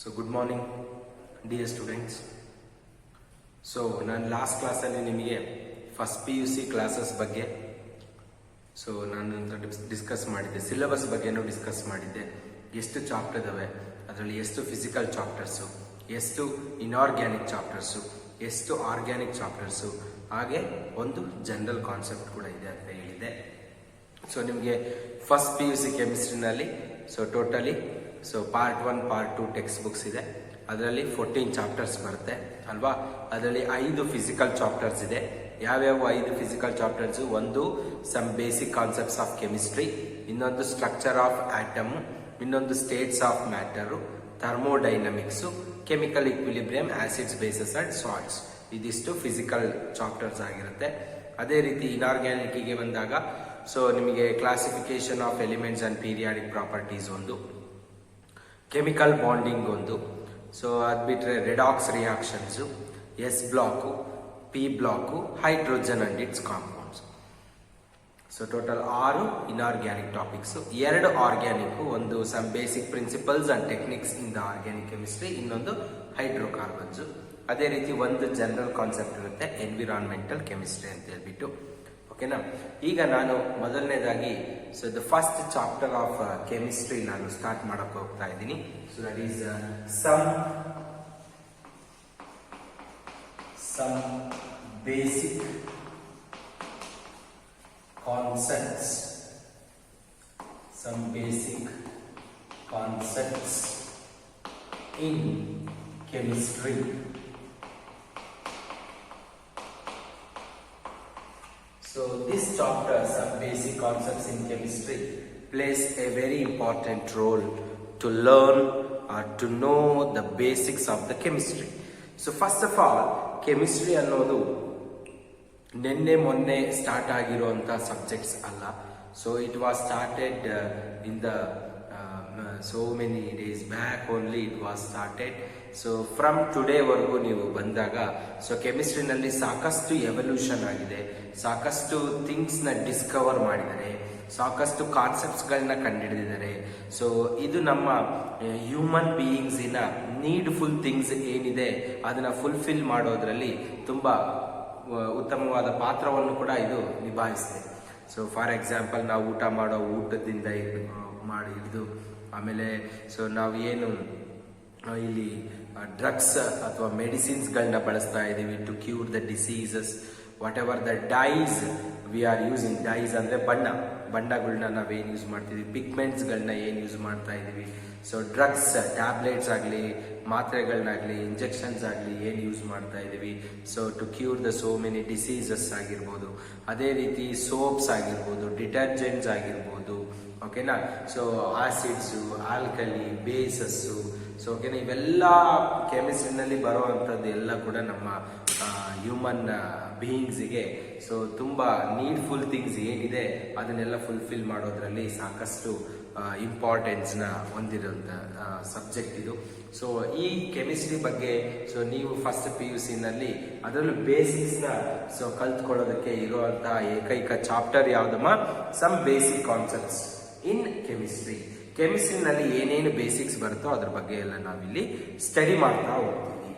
So good morning dear students. So ನಾನು last ಕ್ಲಾಸಲ್ಲಿ ನಿಮಗೆ ಫಸ್ಟ್ PUC ಕ್ಲಾಸಸ್ ಬಗ್ಗೆ ನಾನು ಡಿಸ್ಕಸ್ ಮಾಡಿದ್ದೆ. ಸಿಲೆಬಸ್ ಬಗ್ಗೆನೂ ಡಿಸ್ಕಸ್ ಮಾಡಿದ್ದೆ. ಎಷ್ಟು ಚಾಪ್ಟರ್ ಇದಾವೆ, ಅದರಲ್ಲಿ ಎಷ್ಟು ಫಿಸಿಕಲ್ ಚಾಪ್ಟರ್ಸು, ಎಷ್ಟು ಇನ್ಆರ್ಗ್ಯಾನಿಕ್ ಚಾಪ್ಟರ್ಸು, ಎಷ್ಟು ಆರ್ಗ್ಯಾನಿಕ್ ಚಾಪ್ಟರ್ಸು, ಹಾಗೆ ಒಂದು ಜನರಲ್ ಕಾನ್ಸೆಪ್ಟ್ ಕೂಡ ಇದೆ ಅಂತ ಹೇಳಿದೆ. ಸೊ ನಿಮಗೆ ಫಸ್ಟ್ PUC ಕೆಮಿಸ್ಟ್ರಿನಲ್ಲಿ totally part 1 part 2 textbooks ಇದೆ. ಅದರಲ್ಲಿ 14 ಚಾಪ್ಟರ್ಸ್ ಬರುತ್ತೆ ಅಲ್ವಾ. ಅದರಲ್ಲಿ 5 ಫಿಸಿಕಲ್ ಚಾಪ್ಟರ್ಸ್ ಇದೆ. ಯಾವ್ಯಾವ 5 ಫಿಸಿಕಲ್ ಚಾಪ್ಟರ್ಸ್? ಒಂದು some basic concepts of chemistry, ಇನ್ನೊಂದು ಸ್ಟ್ರಕ್ಚರ್ ಆಫ್ ಆಟಮ್, ಇನ್ನೊಂದು states of matter, thermodynamics, chemical equilibrium, acids, bases and salts. ಇದಿಷ್ಟು ಫಿಸಿಕಲ್ ಚಾಪ್ಟರ್ಸ್ ಆಗಿರುತ್ತೆ. ಅದೇ ರೀತಿ ಇನ್ಆರ್ಗ್ಯಾನಿಕ್ಗೆ ಬಂದಾಗ ನಿಮಗೆ classification of elements and periodic properties ಒಂದು, ಕೆಮಿಕಲ್ ಬಾಂಡಿಂಗ್ ಒಂದು, ಅದು ಬಿಟ್ಟರೆ redox reactions, S block, P block, hydrogen and its compounds. Total 6 inorganic topics, 2 organic, ಒಂದು some basic principles and techniques in the organic chemistry, ಇನ್ನೊಂದು hydrocarbons. ಅದೇ ರೀತಿ ಒಂದು general concept ಇರುತ್ತೆ, ಎನ್ವಿರಾನ್ಮೆಂಟಲ್ ಕೆಮಿಸ್ಟ್ರಿ ಅಂತ ಹೇಳ್ಬಿಟ್ಟು. ಓಕೆನಾ. ಈಗ ನಾನು ಮೊದಲನೇದಾಗಿ the first chapter of chemistry ನಾನು ಸ್ಟಾರ್ಟ್ ಮಾಡಕ್ಕೆ ಹೋಗ್ತಾ ಇದ್ದೀನಿ. That is some basic concepts, in chemistry. This chapter, some basic concepts in chemistry, plays a very important role to learn or to know the basics of the chemistry. First of all, chemistry ಅನ್ನೋದು ನಿನ್ನೆ ಮೊನ್ನೆ start ಆಗಿರುವಂಥ subjects ಅಲ್ಲ. It was started in the so many days back only it was started. From today ವರೆಗೂ ನೀವು ಬಂದಾಗ ಕೆಮಿಸ್ಟ್ರಿನಲ್ಲಿ ಸಾಕಷ್ಟು evolution ಆಗಿದೆ, ಸಾಕಷ್ಟು ಥಿಂಗ್ಸ್ನ ಡಿಸ್ಕವರ್ ಮಾಡಿದ್ದಾರೆ, ಸಾಕಷ್ಟು ಕಾನ್ಸೆಪ್ಟ್ಸ್ಗಳನ್ನ ಕಂಡುಹಿಡಿದಿದ್ದಾರೆ. ಇದು ನಮ್ಮ ಹ್ಯೂಮನ್ ಬೀಯಿಂಗ್ಸಿನ ನೀಡ್ಫುಲ್ ಥಿಂಗ್ಸ್ ಏನಿದೆ ಅದನ್ನ ಫುಲ್ಫಿಲ್ ಮಾಡೋದ್ರಲ್ಲಿ ತುಂಬಾ ಉತ್ತಮವಾದ ಪಾತ್ರವನ್ನು ಕೂಡ ಇದು ನಿಭಾಯಿಸಿದೆ. ಫಾರ್ ಎಕ್ಸಾಂಪಲ್, ನಾವು ಊಟ ಮಾಡೋ ಊಟದಿಂದ ಹಿಡಿದು ಆಮೇಲೆ ನಾವು ಏನು ಇಲ್ಲಿ ಡ್ರಗ್ಸ್ ಅಥವಾ ಮೆಡಿಸಿನ್ಸ್ಗಳನ್ನ ಬಳಸ್ತಾ ಇದ್ದೀವಿ to cure the diseases, whatever the dyes we are using. Dyes ಅಂದರೆ ಬಣ್ಣಗಳನ್ನ ನಾವೇನು ಯೂಸ್ ಮಾಡ್ತಿದ್ವಿ, ಪಿಗ್ಮೆಂಟ್ಸ್ಗಳನ್ನ ಏನು ಯೂಸ್ ಮಾಡ್ತಾ ಇದ್ದೀವಿ. ಡ್ರಗ್ಸ್, ಟ್ಯಾಬ್ಲೆಟ್ಸ್ ಆಗಲಿ, ಮಾತ್ರೆಗಳನ್ನಾಗಲಿ, ಇಂಜೆಕ್ಷನ್ಸ್ ಆಗಲಿ ಏನು ಯೂಸ್ ಮಾಡ್ತಾ ಇದ್ದೀವಿ to cure the many diseases ಆಗಿರ್ಬೋದು. ಅದೇ ರೀತಿ ಸೋಪ್ಸ್ ಆಗಿರ್ಬೋದು, ಡಿಟರ್ಜೆಂಟ್ಸ್ ಆಗಿರ್ಬೋದು. ಓಕೆನಾ. ಆಸಿಡ್ಸು, ಆಲ್ಕಲಿ, ಬೇಸಸ್ಸು, ಓಕೆನಾ, ಇವೆಲ್ಲ ಕೆಮಿಸ್ಟ್ರಿನಲ್ಲಿ ಬರುವಂಥದ್ದು ಎಲ್ಲ ಕೂಡ ನಮ್ಮ ಹ್ಯೂಮನ್ ಬೀಯಿಂಗ್ಸಿಗೆ ತುಂಬ ನೀಡ್ಫುಲ್ ಥಿಂಗ್ಸ್ ಏನಿದೆ ಅದನ್ನೆಲ್ಲ ಫುಲ್ಫಿಲ್ ಮಾಡೋದ್ರಲ್ಲಿ ಸಾಕಷ್ಟು ಇಂಪಾರ್ಟೆನ್ಸ್ನ ಹೊಂದಿರುವಂಥ ಸಬ್ಜೆಕ್ಟ್ ಇದು. ಈ ಕೆಮಿಸ್ಟ್ರಿ ಬಗ್ಗೆ ನೀವು ಫಸ್ಟ್ PUCನಲ್ಲಿ ಅದರಲ್ಲೂ ಬೇಸಿಕ್ಸ್ನ ಕಲ್ತ್ಕೊಳ್ಳೋದಕ್ಕೆ ಇರುವಂಥ ಏಕೈಕ ಚಾಪ್ಟರ್ ಯಾವುದಮ್ಮ? Some basic concepts in chemistry. ಕೆಮಿಸ್ಟ್ರಿನಲ್ಲಿ ಏನೇನು ಬೇಸಿಕ್ಸ್ ಬರುತ್ತೋ ಅದ್ರ ಬಗ್ಗೆ ಎಲ್ಲ ನಾವಿಲ್ಲಿ ಸ್ಟಡಿ ಮಾಡ್ತಾ ಹೋಗ್ತೀವಿ.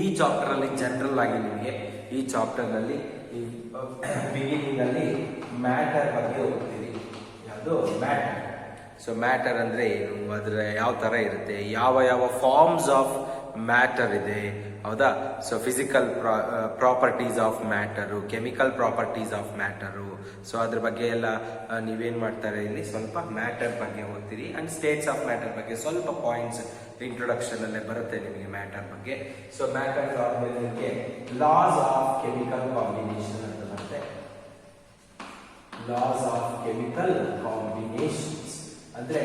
ಈ ಚಾಪ್ಟರ್ ಅಲ್ಲಿ ಜನರಲ್ ಆಗಿ ನಿಮಗೆ ಈ ಚಾಪ್ಟರ್ ನಲ್ಲಿ ಬಿಗಿನಿಂಗ್ ಅಲ್ಲಿ ಮ್ಯಾಟರ್ ಬಗ್ಗೆ ಹೋಗ್ತೀವಿ. ಯಾವುದು ಮ್ಯಾಟರ್? ಮ್ಯಾಟರ್ ಅಂದ್ರೆ ಏನು, ಅದ್ರ ಯಾವ ತರ ಇರುತ್ತೆ, ಯಾವ ಫಾರ್ಮ್ಸ್ ಆಫ್ ಮ್ಯಾಟರ್ ಇದೆ, ಹೌದಾ. Physical properties of matter, chemical properties of matter. ಅದ್ರ ಬಗ್ಗೆ ಎಲ್ಲ ನೀವೇನ್ ಮಾಡ್ತಾರೆ, ಇಲ್ಲಿ ಸ್ವಲ್ಪ ಮ್ಯಾಟರ್ ಬಗ್ಗೆ ಓದ್ತೀರಿ. ಅಂಡ್ ಸ್ಟೇಟ್ಸ್ ಆಫ್ ಮ್ಯಾಟರ್ ಬಗ್ಗೆ ಸ್ವಲ್ಪ ಪಾಯಿಂಟ್ಸ್ ಇಂಟ್ರೊಡಕ್ಷನ್ ಅಲ್ಲೇ ಬರುತ್ತೆ ನಿಮಗೆ ಮ್ಯಾಟರ್ ಬಗ್ಗೆ. ಮ್ಯಾಟರ್ ಆದ್ಮೇಲೆ ನಿಮಗೆ ಲಾಸ್ ಆಫ್ ಕೆಮಿಕಲ್ ಕಾಂಬಿನೇಷನ್ ಅಂತ ಬರುತ್ತೆ. ಲಾಸ್ ಆಫ್ ಕೆಮಿಕಲ್ ಕಾಂಬಿನೇಷನ್ಸ್ ಅಂದ್ರೆ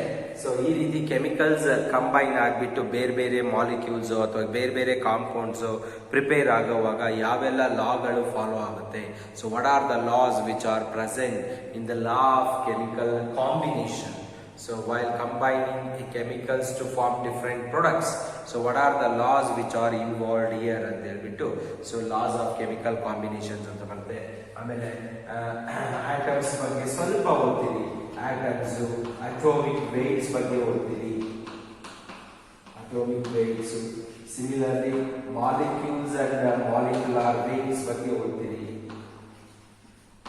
ಈ ರೀತಿ ಕೆಮಿಕಲ್ಸ್ ಕಂಬೈನ್ ಆಗಿಬಿಟ್ಟು ಬೇರೆ ಬೇರೆ ಮಾಲಿಕ್ಯೂಲ್ಸ್ ಅಥವಾ ಬೇರೆ ಬೇರೆ ಕಾಂಪೌಂಡ್ಸ್ ಪ್ರಿಪೇರ್ ಆಗುವಾಗ ಯಾವೆಲ್ಲ ಲಾಗಳು ಫಾಲೋ ಆಗುತ್ತೆ. What are the loss which are present in the law of chemical combination. While combining chemicals to form different products, what are the laws which are involved here ಅಂತ ಹೇಳ್ಬಿಟ್ಟು laws of chemical combinations ಅಂತ ಬರುತ್ತೆ. ಆಮೇಲೆ atoms ಬಗ್ಗೆ ಸ್ವಲ್ಪ ಓದ್ತೀರಿ. Atoms, atomic weights ಬಗ್ಗೆ ಓದ್ತೀರಿ. atomic weights. Similarly, molecules and molecular weights ಬಗ್ಗೆ ಓದ್ತೀರಿ.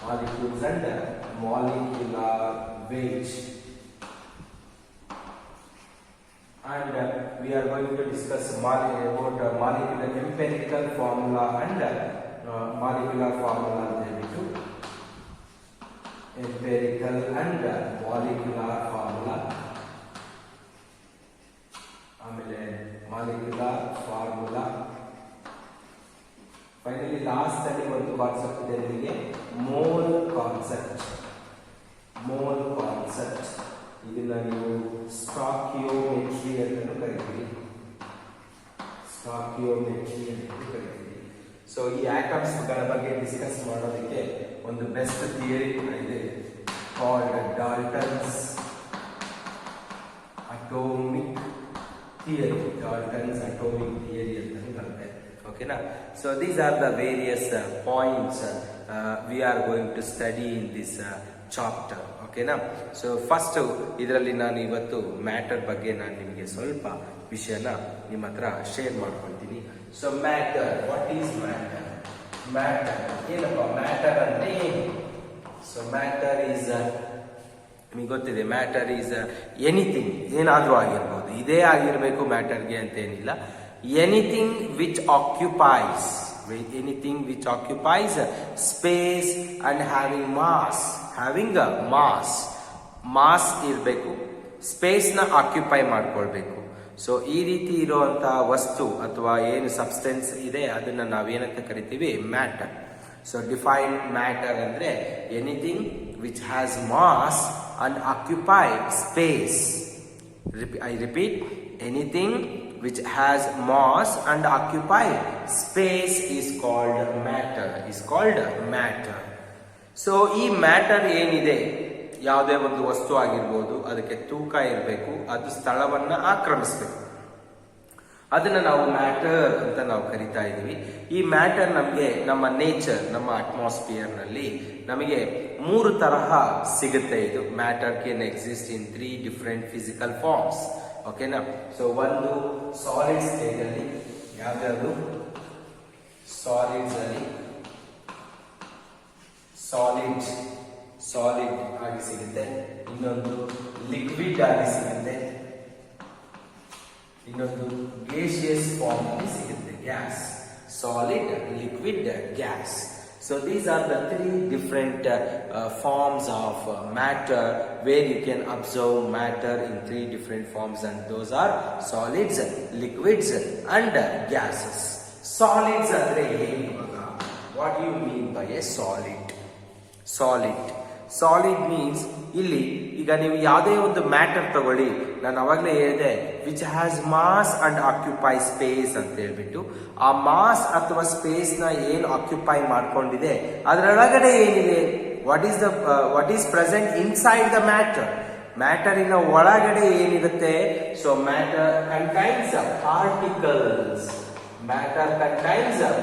Molecules and molecular weights. And we are going to discuss about molecular empirical formula and molecular formula ಅಂತೇಳ್ಬಿಟ್ಟು empirical and molecular formula. ಆಮೇಲೆ molecular formula. Finally last ಅಲ್ಲಿ ಒಂದು concept ಇದೆ ನಿಮಗೆ, mole concept. Mole concept ಇದನ್ನ ನೀವು ಸ್ಟಾಕಿಯೋಮೆಟ್ರಿ ಅಂತ ಕರಿತೀವಿ. ಸ್ಟಾಕಿಯೋಮೆಟ್ರಿ ಅಂತ ಕರಿತೀವಿ. ಸೊ ಈ ಆಟಮ್ಸ್ ಗಳ ಬಗ್ಗೆ ಡಿಸ್ಕಸ್ ಮಾಡೋದಕ್ಕೆ ಒಂದು ಬೆಸ್ಟ್ ಥಿಯರಿ ಕೂಡ ಇದೆ, called Dalton's atomic theory. Dalton's atomic theory ಅಂತ ಬರುತ್ತೆ. ಓಕೆನಾ? So these are the various points we are going to study in this chapter. ಓಕೆನಾ? ಸೊ ಫಸ್ಟ್ ಇದರಲ್ಲಿ ನಾನು ಇವತ್ತು ಮ್ಯಾಟರ್ ಬಗ್ಗೆ ನಾನು ನಿಮಗೆ ಸ್ವಲ್ಪ ವಿಷಯನ ನಿಮ್ಮ ಹತ್ರ ಶೇರ್ ಮಾಡ್ಕೊಳ್ತೀನಿ. So matter, what is matter? Matter ಏನಪ್ಪ? ಮ್ಯಾಟರ್ ಅಂದ್ರೆ ಏನು? ಸೊ ಮ್ಯಾಟರ್ ಈಸ್, ನಿಮಗೆ ಗೊತ್ತಿದೆ, ಮ್ಯಾಟರ್ ಈಸ್ ಎನಿಥಿಂಗ್, ಏನಾದ್ರೂ ಆಗಿರ್ಬೋದು, ಇದೇ ಆಗಿರ್ಬೇಕು ಮ್ಯಾಟರ್ಗೆ ಅಂತ ಏನಿಲ್ಲ. Anything which occupies, anything which occupies space and having mass ಇರಬೇಕು, ಸ್ಪೇಸ್ ನ ಆಕ್ಯುಪೈ ಮಾಡ್ಕೊಳ್ಬೇಕು. ಸೊ ಈ ರೀತಿ ಇರುವಂತಹ ವಸ್ತು ಅಥವಾ ಏನು ಸಬ್ಸ್ಟೆನ್ಸ್ ಇದೆ ಅದನ್ನ ನಾವೇನಂತ ಕರಿತೀವಿ? ಮ್ಯಾಟರ್. ಸೊ ಡಿಫೈನ್ ಮ್ಯಾಟರ್ ಅಂದ್ರೆ anything which has mass and occupy space. I repeat, anything which has mass and occupy space is called matter. So ಈ ಮ್ಯಾಟರ್ ಏನಿದೆ, ಯಾವುದೇ ಒಂದು ವಸ್ತು ಆಗಿರ್ಬೋದು, ಅದಕ್ಕೆ ತೂಕ ಇರಬೇಕು, ಅದು ಸ್ಥಳವನ್ನ ಆಕ್ರಮಿಸಬೇಕು, ಅದನ್ನ ನಾವು ಮ್ಯಾಟರ್ ಅಂತ ನಾವು ಕರಿತಾ ಇದೀವಿ. ಈ ಮ್ಯಾಟರ್ ನಮಗೆ ನಮ್ಮ ನೇಚರ್, ನಮ್ಮ ಅಟ್ಮಾಸ್ಫಿಯರ್ ನಲ್ಲಿ ನಮಗೆ 3 ತರಹ ಸಿಗುತ್ತೆ. ಇದು matter can exist in 3 different physical forms. ಓಕೆನಾ? ಸೊ ಒಂದು ಸಾಲಿಡ್ ಸ್ಟೇಟ್ ಅಲ್ಲಿ, ಯಾವ್ಯಾವುದು? ಸಾಲಿಡ್ಸ್ ಅಲ್ಲಿ ಸಾಲಿಡ್ ಆಗಿ ಸಿಗುತ್ತೆ. ಇನ್ನೊಂದು ಲಿಕ್ವಿಡ್ ಆಗಿ ಸಿಗುತ್ತೆ. ಇನ್ನೊಂದು ಗೇಷಿಯಸ್ ಫಾರ್ಮ್ ಅಲ್ಲಿ ಸಿಗುತ್ತೆ, gas. Solid, liquid, gas. So these are the 3 different forms of matter where you can observe matter in 3 different forms, and those are solids, liquids and gases. Solids andre ಏನು ಇವಾಗ? What do you mean by a solid? Solid means ಇಲ್ಲಿ ಈಗ ನೀವು ಯಾವುದೇ ಒಂದು matter ತಗೊಳ್ಳಿ, ನಾನು ಅವಾಗಲೇ ಹೇಳಿದೆ which has mass and occupy space ಅಂತ ಹೇಳ್ಬಿಟ್ಟು, ಆ ಮಾಸ್ ಅಥವಾ ಸ್ಪೇಸ್ ನ ಏನು ಆಕ್ಯುಪೈ ಮಾಡ್ಕೊಂಡಿದೆ ಅದರೊಳಗಡೆ ಏನಿದೆ, what is present inside the matter. ಮ್ಯಾಟರಿನ ಒಳಗಡೆ ಏನಿರುತ್ತೆ? So matter contains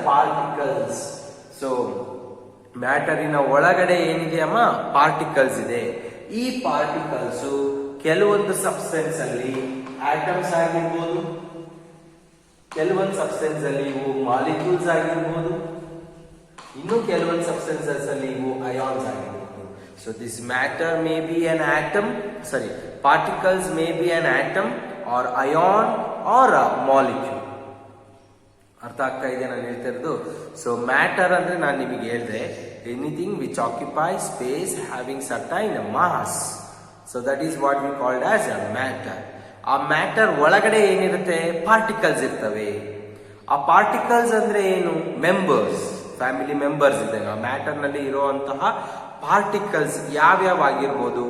particles. So ಮ್ಯಾಟರಿನ ಒಳಗಡೆ ಏನಿದೆ ಅಮ್ಮ? ಪಾರ್ಟಿಕಲ್ಸ್ ಇದೆ. ಈ ಪಾರ್ಟಿಕಲ್ಸ್ ಕೆಲವೊಂದು ಸಬ್ಸ್ಟೆನ್ಸ್ ಅಲ್ಲಿ ಆಟಮ್ಸ್ ಆಗಿರ್ಬೋದು, ಕೆಲವೊಂದು ಸಬ್ಸ್ಟೆನ್ಸ್ ಅಲ್ಲಿ ಇವು ಮಾಲಿಕ್ಯೂಲ್ಸ್ ಆಗಿರ್ಬೋದು, ಇನ್ನು ಕೆಲವೊಂದು ಸಬ್ಸ್ಟೆನ್ಸಸ್ ಅಲ್ಲಿ ಇವು ಅಯಾನ್ಸ್ ಆಗಿರ್ಬೋದು. So this matter may be an atom, particles may be an atom or ion or molecule. ಅರ್ಥ ಆಗ್ತಾ ಇದೆ ನಾನು ಹೇಳ್ತಾ ಇರೋದು? ಸೊ ಮ್ಯಾಟರ್ ಅಂದ್ರೆ ನಾನು ನಿಮಗೆ ಹೇಳಿದೆ, anything which occupy space having certain mass. So that is what we called as a matter. ಆ ಮ್ಯಾಟರ್ ಒಳಗಡೆ ಏನಿರುತ್ತೆ? ಪಾರ್ಟಿಕಲ್ಸ್ ಇರ್ತವೆ. ಆ ಪಾರ್ಟಿಕಲ್ಸ್ ಅಂದ್ರೆ ಏನು? ಮೆಂಬರ್ಸ್, ಫ್ಯಾಮಿಲಿ ಮೆಂಬರ್ಸ್ ಇದೆ. ಆ ಮ್ಯಾಟರ್ ನಲ್ಲಿ ಇರುವಂತಹ ಪಾರ್ಟಿಕಲ್ಸ್ ಯಾವ್ಯಾವ ಆಗಿರ್ಬೋದು?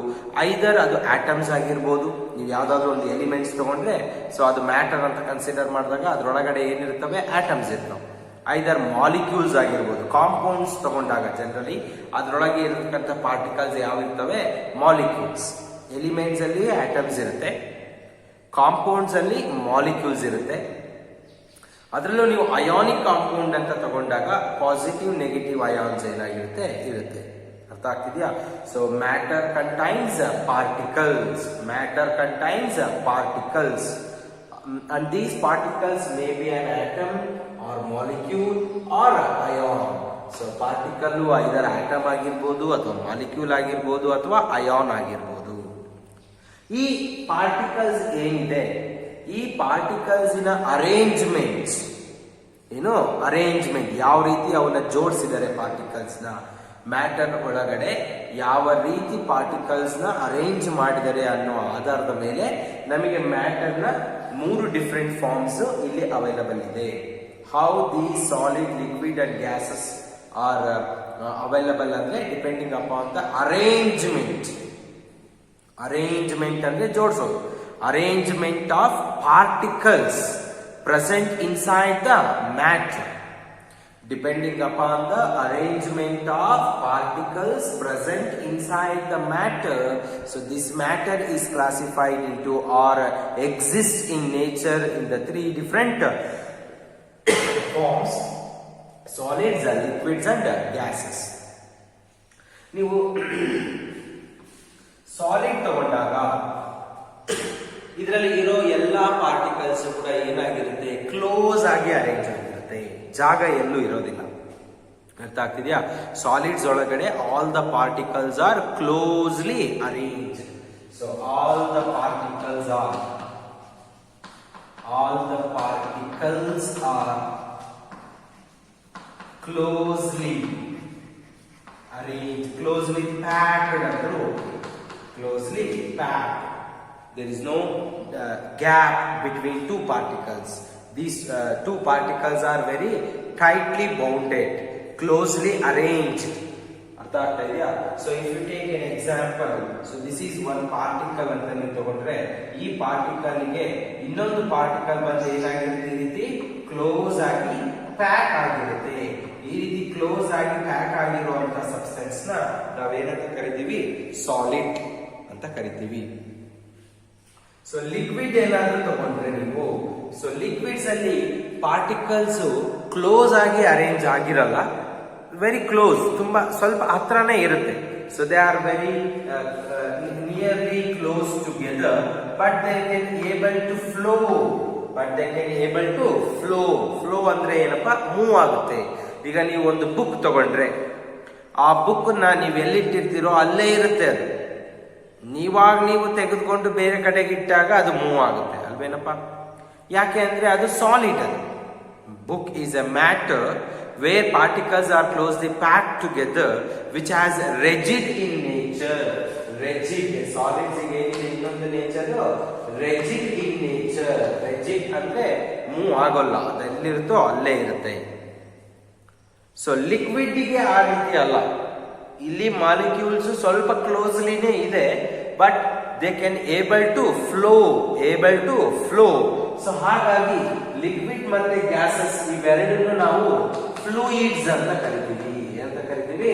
ಐದರ್ ಅದು ಆಟಮ್ಸ್ ಆಗಿರ್ಬೋದು, ನೀವು ಯಾವ್ದಾದ್ರು ಒಂದು ಎಲಿಮೆಂಟ್ಸ್ ತಗೊಂಡ್ರೆ ಸೊ ಅದು ಮ್ಯಾಟರ್ ಅಂತ ಕನ್ಸಿಡರ್ ಮಾಡಿದಾಗ ಅದ್ರೊಳಗಡೆ ಏನಿರ್ತವೆ? ಆಟಮ್ಸ್ ಇರ್ತವೆ. ಐದರ್ ಮಾಲಿಕ್ಯೂಲ್ಸ್ ಆಗಿರ್ಬೋದು, ಕಾಂಪೌಂಡ್ಸ್ ತಗೊಂಡಾಗ ಜನರಲಿ ಅದರೊಳಗೆ ಇರತಕ್ಕಂಥ ಪಾರ್ಟಿಕಲ್ಸ್ ಯಾವ ಇರ್ತವೆ? ಮಾಲಿಕ್ಯೂಲ್ಸ್. ಎಲಿಮೆಂಟ್ಸ್ ಅಲ್ಲಿ ಆಟಮ್ಸ್ ಇರುತ್ತೆ, ಕಾಂಪೌಂಡ್ಸ್ ಅಲ್ಲಿ ಮಾಲಿಕ್ಯೂಲ್ಸ್ ಇರುತ್ತೆ. ಅದರಲ್ಲೂ ನೀವು ಅಯಾನಿಕ್ ಕಾಂಪೌಂಡ್ ಅಂತ ತಗೊಂಡಾಗ ಪಾಸಿಟಿವ್ ನೆಗೆಟಿವ್ ಅಯಾನ್ಸ್ ಏನಾಗಿರುತ್ತೆ? ಇರುತ್ತೆ. ಅರ್ಥ ಆಗ್ತಿದ್ಯಾ? So matter contains particles. and these particles may be an atom or molecule or ion. So particle either atom ಆಗಿರ್ಬೋದು ಅಥವಾ ಮಾಲಿಕ್ಯೂಲ್ ಆಗಿರ್ಬೋದು ಅಥವಾ ಅಯಾನ್ ಆಗಿರ್ಬೋದು. ಈ ಪಾರ್ಟಿಕಲ್ಸ್ ಏನಿದೆ, ಈ ಪಾರ್ಟಿಕಲ್ಸಿನ ಅರೇಂಜ್ಮೆಂಟ್ಸ್ ಅರೇಂಜ್ಮೆಂಟ್ ಯಾವ ರೀತಿ ಅವನ್ನ ಜೋಡಿಸಿದ್ದಾರೆ, ಪಾರ್ಟಿಕಲ್ಸ್ನ ಮ್ಯಾಟರ್ ಒಳಗಡೆ ಯಾವ ರೀತಿ ಪಾರ್ಟಿಕಲ್ಸ್ನ ಅರೇಂಜ್ ಮಾಡಿದ್ದಾರೆ ಅನ್ನೋ ಆಧಾರದ ಮೇಲೆ ನಮಗೆ ಮ್ಯಾಟರ್ನ 3 ಡಿಫ್ರೆಂಟ್ ಫಾರ್ಮ್ಸ್ ಇಲ್ಲಿ ಅವೈಲಬಲ್ ಇದೆ. How the solid, liquid and gases are available ಅಂದ್ರೆ depending upon the arrangement. Arrangement ಅಂದ್ರೆ ಜೋಡಿಸೋದು. Arrangement of particles present inside the matter. Depending upon the arrangement of particles present inside the matter, so this matter is classified into or exists in nature in the 3 different forms: solids, liquids and gases. ನೀವು solid ತಗೊಂಡಾಗ ಇದರಲ್ಲಿ ಇರೋ ಎಲ್ಲಾ particles ಕೂಡ ಏನಾಗಿರುತ್ತೆ, close ಆಗಿ arrange ಆಗಿರುತ್ತೆ, ಜಾಗ ಎಲ್ಲೂ ಇರೋದಿಲ್ಲ. ಅರ್ಥ ಆಗ್ತಿದ್ಯಾ? ಸಾಲಿಡ್ಸ್ ಒಳಗಡೆ all the particles are closely arrange. So all the particles are closely arrange, closely packed ಅಂದ್ರು, closely packed. There is no gap between 2 particles. These 2 particles are very tightly bounded, closely arranged. Artha agta idya? So if you take an example, so this is one particle anta ನೀವು ತಗೊಂಡ್ರೆ, ಈ particle ಗೆ ಇನ್ನೊಂದು particle ಬಂದು ಏನಾಗಿರುತ್ತೆ, ಈ ರೀತಿ close ಆಗಿ ಪ್ಯಾಕ್ ಆಗಿರುತ್ತೆ. ಈ ರೀತಿ ಕ್ಲೋಸ್ ಆಗಿ ಪ್ಯಾಕ್ ಆಗಿರುವಂತಹ ಸಬ್ಸ್ಟೆನ್ಸ್ ನ ನಾವೇನಂತ ಕರಿತೀವಿ, ಸಾಲಿಡ್ ಅಂತ ಕರಿತೀವಿ. ಸೊ ಲಿಕ್ವಿಡ್ ಏನಾದ್ರೂ ತಗೊಂಡ್ರೆ ನೀವು, ಸೊ ಲಿಕ್ವಿಡ್ಸ್ ಅಲ್ಲಿ ಪಾರ್ಟಿಕಲ್ಸ್ ಕ್ಲೋಸ್ ಆಗಿ ಅರೇಂಜ್ ಆಗಿರಲ್ಲ, ವೆರಿ ಕ್ಲೋಸ್, ತುಂಬಾ ಸ್ವಲ್ಪ ಹತ್ರನೇ ಇರುತ್ತೆ. So they are very nearly close together, but they can able to flow ಅಂದ್ರೆ ಏನಪ್ಪಾ, ಮೂವ್ ಆಗುತ್ತೆ. ಈಗ ನೀವು ಒಂದು ಬುಕ್ ತಗೊಂಡ್ರೆ, ಆ ಬುಕ್ ನ ನೀವು ಎಲ್ಲಿಟ್ಟಿರ್ತೀರೋ ಅಲ್ಲೇ ಇರುತ್ತೆ. ಅದು ನೀವು ತೆಗೆದುಕೊಂಡು ಬೇರೆ ಕಡೆಗೆ ಇಟ್ಟಾಗ ಅದು ಮೂವ್ ಆಗುತ್ತೆ ಅಲ್ವೇನಪ್ಪ? ಯಾಕೆ ಅಂದ್ರೆ ಅದು ಸಾಲಿಡ್. ಅದು book is a matter where particles are closely packed together, which has rigid in nature. Rigid solids ಏನಿದೆ ಇನ್ನೊಂದು nature, rigid in nature. Rigid ಅಂದ್ರೆ ಮೂವ್ ಆಗೋಲ್ಲ, ಅದು ಎಲ್ಲಿರುತ್ತೋ ಅಲ್ಲೇ ಇರುತ್ತೆ. ಸೊ ಲಿಕ್ವಿಡ್ಗೆ ಆ ರೀತಿ ಅಲ್ಲ. ಇಲ್ಲಿ ಮಾಲಿಕ್ಯೂಲ್ಸ್ ಸ್ವಲ್ಪ ಕ್ಲೋಸ್ಲಿನೇ ಇದೆ, but they can able to flow. So ಹಾಗಾಗಿ ಲಿಕ್ವಿಡ್ ಮತ್ತೆ ಗ್ಯಾಸಸ್ ಇವೆರಡನ್ನು ನಾವು ಫ್ಲೂಯಿಡ್ಸ್ ಅಂತ ಕರಿತೀವಿ.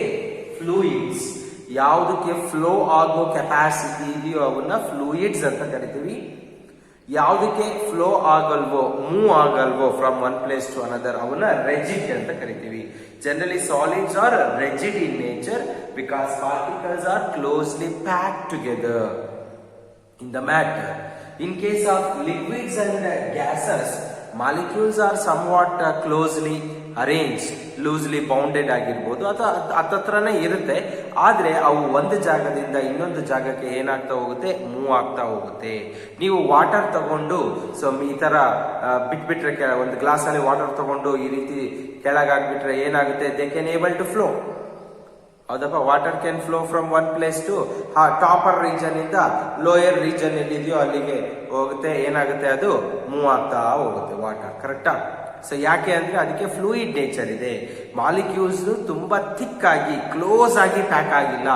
ಫ್ಲೂಯಿಡ್ಸ್ ಯಾವುದಕ್ಕೆ ಫ್ಲೋ ಆಗೋ ಕೆಪಾಸಿಟಿ ಇದೆಯೋ ಅವನ್ನ ಫ್ಲೂಯಿಡ್ಸ್ ಅಂತ ಕರಿತೀವಿ. ಯಾವುದಕ್ಕೆ ಫ್ಲೋ ಆಗಲ್ವೋ, ಮೂವ್ ಆಗಲ್ವೋ from one place to another, ಅವನ್ನ ರಿಜಿಡ್ ಅಂತ ಕರಿತೀವಿ. Generally solids are rigid in nature because particles are closely packed together in the matter. In case of liquids and gases, molecules are somewhat closely arranged, loosely bounded ಆಗಿರ್ಬೋದು, ಅಥವಾ ಹತ್ತತ್ರನೇ ಇರುತ್ತೆ. ಆದ್ರೆ ಅವು ಒಂದು ಜಾಗದಿಂದ ಇನ್ನೊಂದು ಜಾಗಕ್ಕೆ ಏನಾಗ್ತಾ ಹೋಗುತ್ತೆ, ಮೂವ್ ಆಗ್ತಾ ಹೋಗುತ್ತೆ. ನೀವು ವಾಟರ್ ತಗೊಂಡು ಈ ತರ ಬಿಟ್ಬಿಟ್ರೆ, ಒಂದು ಗ್ಲಾಸ್ ಅಲ್ಲಿ ವಾಟರ್ ತಗೊಂಡು ಈ ರೀತಿ ಕೆಳಗಾಗ್ಬಿಟ್ರೆ ಏನಾಗುತ್ತೆ, they can able to flow. ಹೌದಪ್ಪ? Water can flow from one place to topper region ಇಂದ ಲೋಯರ್ ರೀಜನ್ ಎಲ್ಲಿದೆಯೋ ಅಲ್ಲಿಗೆ ಹೋಗುತ್ತೆ. ಏನಾಗುತ್ತೆ, ಅದು ಮೂವ್ ಆಗ್ತಾ ಹೋಗುತ್ತೆ ವಾಟರ್. ಕರೆಕ್ಟಾ? ಸೊ ಯಾಕೆ ಅಂದ್ರೆ ಅದಕ್ಕೆ ಫ್ಲೂಯಿಡ್ ನೇಚರ್ ಇದೆ. ಮಾಲಿಕ್ಯೂಲ್ಸ್ ತುಂಬಾ ಥಿಕ್ ಆಗಿ ಕ್ಲೋಸ್ ಆಗಿ ಪ್ಯಾಕ್ ಆಗಿಲ್ಲ.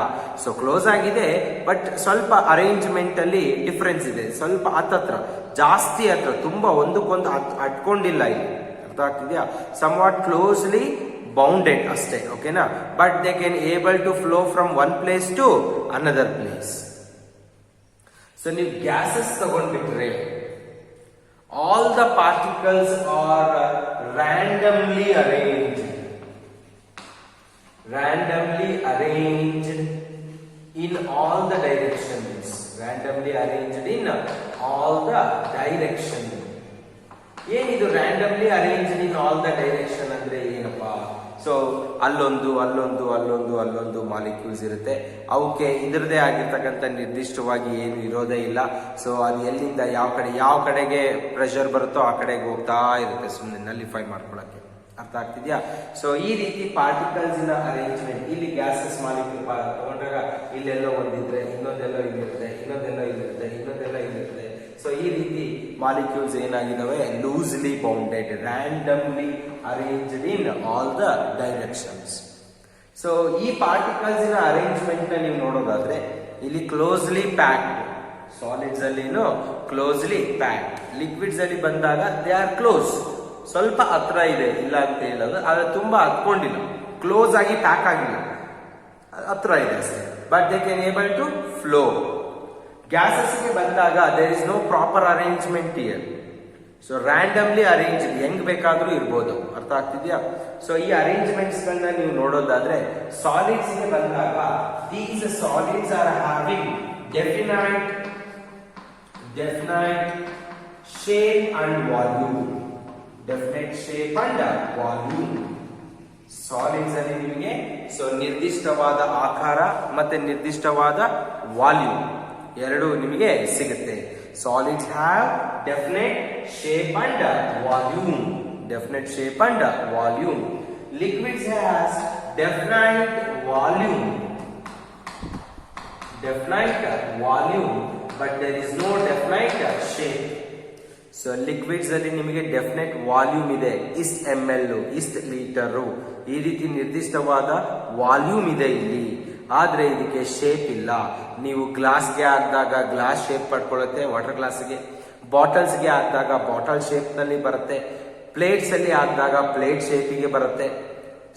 ಸೊ ಕ್ಲೋಸ್ ಆಗಿದೆ, ಬಟ್ ಸ್ವಲ್ಪ ಅರೇಂಜ್ಮೆಂಟ್ ಅಲ್ಲಿ ಡಿಫರೆನ್ಸ್ ಇದೆ. ಸ್ವಲ್ಪ ಹತ್ತತ್ರ, ಜಾಸ್ತಿ ಹತ್ರ, ತುಂಬಾ ಒಂದಕ್ಕೊಂದು ಅಟ್ಕೊಂಡಿಲ್ಲ ಇಲ್ಲಿ. ಅರ್ಥ ಆಗ್ತಿದ್ಯಾ? ಸಮ್ವಾಟ್ ಕ್ಲೋಸ್ಲಿ ಬೌಂಡೆಡ್ ಅಷ್ಟೇ, ಓಕೆನಾ? But they can able to flow from one place to another place. So ನೀವು ಗ್ಯಾಸಸ್ ತಗೊಂಡ್ಬಿಟ್ರೆ, all the particles are randomly arranged in all the directions. ಏನಿದು randomly arranged in all the direction ಅಂದ್ರೆ ಏನಪ್ಪಾ? So ಅಲ್ಲೊಂದು molecules ಇರುತ್ತೆ. ಅವಕ್ಕೆ ಇದರದೇ ಆಗಿರ್ತಕ್ಕಂಥ ನಿರ್ದಿಷ್ಟವಾಗಿ ಏನು ಇರೋದೇ ಇಲ್ಲ. ಸೊ ಅದು ಎಲ್ಲಿಂದ ಯಾವ ಕಡೆಗೆ ಪ್ರೆಷರ್ ಬರುತ್ತೋ ಆ ಕಡೆಗೆ ಹೋಗ್ತಾ ಇರುತ್ತೆ, ಸುಮ್ಮನೆ ನಲ್ಲಿಫೈ ಮಾಡ್ಕೊಳಕ್ಕೆ. ಅರ್ಥ ಆಗ್ತಿದ್ಯಾ? ಸೊ ಈ ರೀತಿ ಪಾರ್ಟಿಕಲ್ಸ್ ಇನ ಅರೇಂಜ್ಮೆಂಟ್, ಇಲ್ಲಿ ಗ್ಯಾಸಸ್ ಮಾಲಿಕ್ಯೂಲ್ ತಗೊಂಡಾಗ ಇಲ್ಲೆಲ್ಲೋ ಒಂದಿದ್ರೆ, ಇನ್ನೊಂದೆಲ್ಲೋ ಇಲ್ಲಿರುತ್ತೆ, ಇನ್ನೊಂದೆಲ್ಲೋ ಇಲ್ಲಿರುತ್ತೆ. ಸೊ ಈ ರೀತಿ ಮಾಲಿಕ್ಯೂಲ್ಸ್ ಏನಾಗಿದ್ದಾವೆ, loosely bounded, randomly arranged in all the directions. So ಈ ಪಾರ್ಟಿಕಲ್ಸ್ ಇನ ಅರೇಂಜ್ಮೆಂಟ್ ನ ನೀವು ನೋಡೋದಾದ್ರೆ, ಇಲ್ಲಿ ಕ್ಲೋಸ್ಲಿ ಪ್ಯಾಕ್ಡ್, ಸಾಲಿಡ್ಸ್ ಅಲ್ಲಿ ಕ್ಲೋಸ್ಲಿ ಪ್ಯಾಕ್ಡ್, ಲಿಕ್ವಿಡ್ಸ್ ಅಲ್ಲಿ ಬಂದಾಗ ದೇ ಆರ್ ಕ್ಲೋಸ್, ಸ್ವಲ್ಪ ಹತ್ರ ಇದೆ, ಇಲ್ಲ ಅಂತ ಹೇಳೋದು, ಆದ್ರೆ ತುಂಬಾ ಹತ್ಕೊಂಡಿಲ್ಲ, ಕ್ಲೋಸ್ ಆಗಿ ಪ್ಯಾಕ್ ಆಗಿಲ್ಲ, ಹತ್ರ ಇದೆ ಅಷ್ಟೇ. But they can able to flow. ಗ್ಯಾಸಸ್ಗೆ ಬಂದಾಗ there is no proper arrangement here. So randomly arrange, ಹೆಂಗ್ ಬೇಕಾದ್ರೂ ಇರ್ಬೋದು. ಅರ್ಥ ಆಗ್ತಿದ್ಯಾ? ಸೊ ಈ ಅರೇಂಜ್ಮೆಂಟ್ಸ್ ಗಳನ್ನ ನೀವು ನೋಡೋದಾದ್ರೆ, ಸಾಲಿಡ್ಸ್ ಗೆ ಬಂದಾಗ these solids are having definite shape and volume. Definite shape and volume. Solids ಅಲ್ಲಿ ನಿಮಗೆ ನಿರ್ದಿಷ್ಟವಾದ ಆಕಾರ ಮತ್ತೆ ನಿರ್ದಿಷ್ಟವಾದ ವಾಲ್ಯೂಮ್ ಎರಡು ನಿಮಗೆ ಸಿಗುತ್ತೆ. Solids have definite shape and volume. Definite shape and volume. Liquids has definite volume. Definite volume but there is no definite shape. So liquids ಅಲ್ಲಿ ನಿಮಗೆ ಡೆಫಿನೆಟ್ ವಾಲ್ಯೂಮ್ ಇದೆ, ಇಸ್ಟ್ ml, ಇಸ್ಟ್ ಲೀಟರು, ಈ ರೀತಿ ನಿರ್ದಿಷ್ಟವಾದ ವಾಲ್ಯೂಮ್ ಇದೆ ಇಲ್ಲಿ. ಆದ್ರೆ ಇದಕ್ಕೆ ಶೇಪ್ ಇಲ್ಲ. ನೀವು ಗ್ಲಾಸ್ಗೆ ಹಾಕಿದಾಗ ಗ್ಲಾಸ್ ಶೇಪ್ ಪಡ್ಕೊಳ್ಳುತ್ತೆ, ವಾಟರ್ ಗ್ಲಾಸ್ಗೆ. ಬಾಟಲ್ಸ್ಗೆ ಹಾಕಿದಾಗ ಬಾಟಲ್ ಶೇಪ್ ನಲ್ಲಿ ಬರುತ್ತೆ. ಪ್ಲೇಟ್ಸ್ ಅಲ್ಲಿ ಹಾಕಿದಾಗ ಪ್ಲೇಟ್ ಶೇಪಿಗೆ ಬರುತ್ತೆ.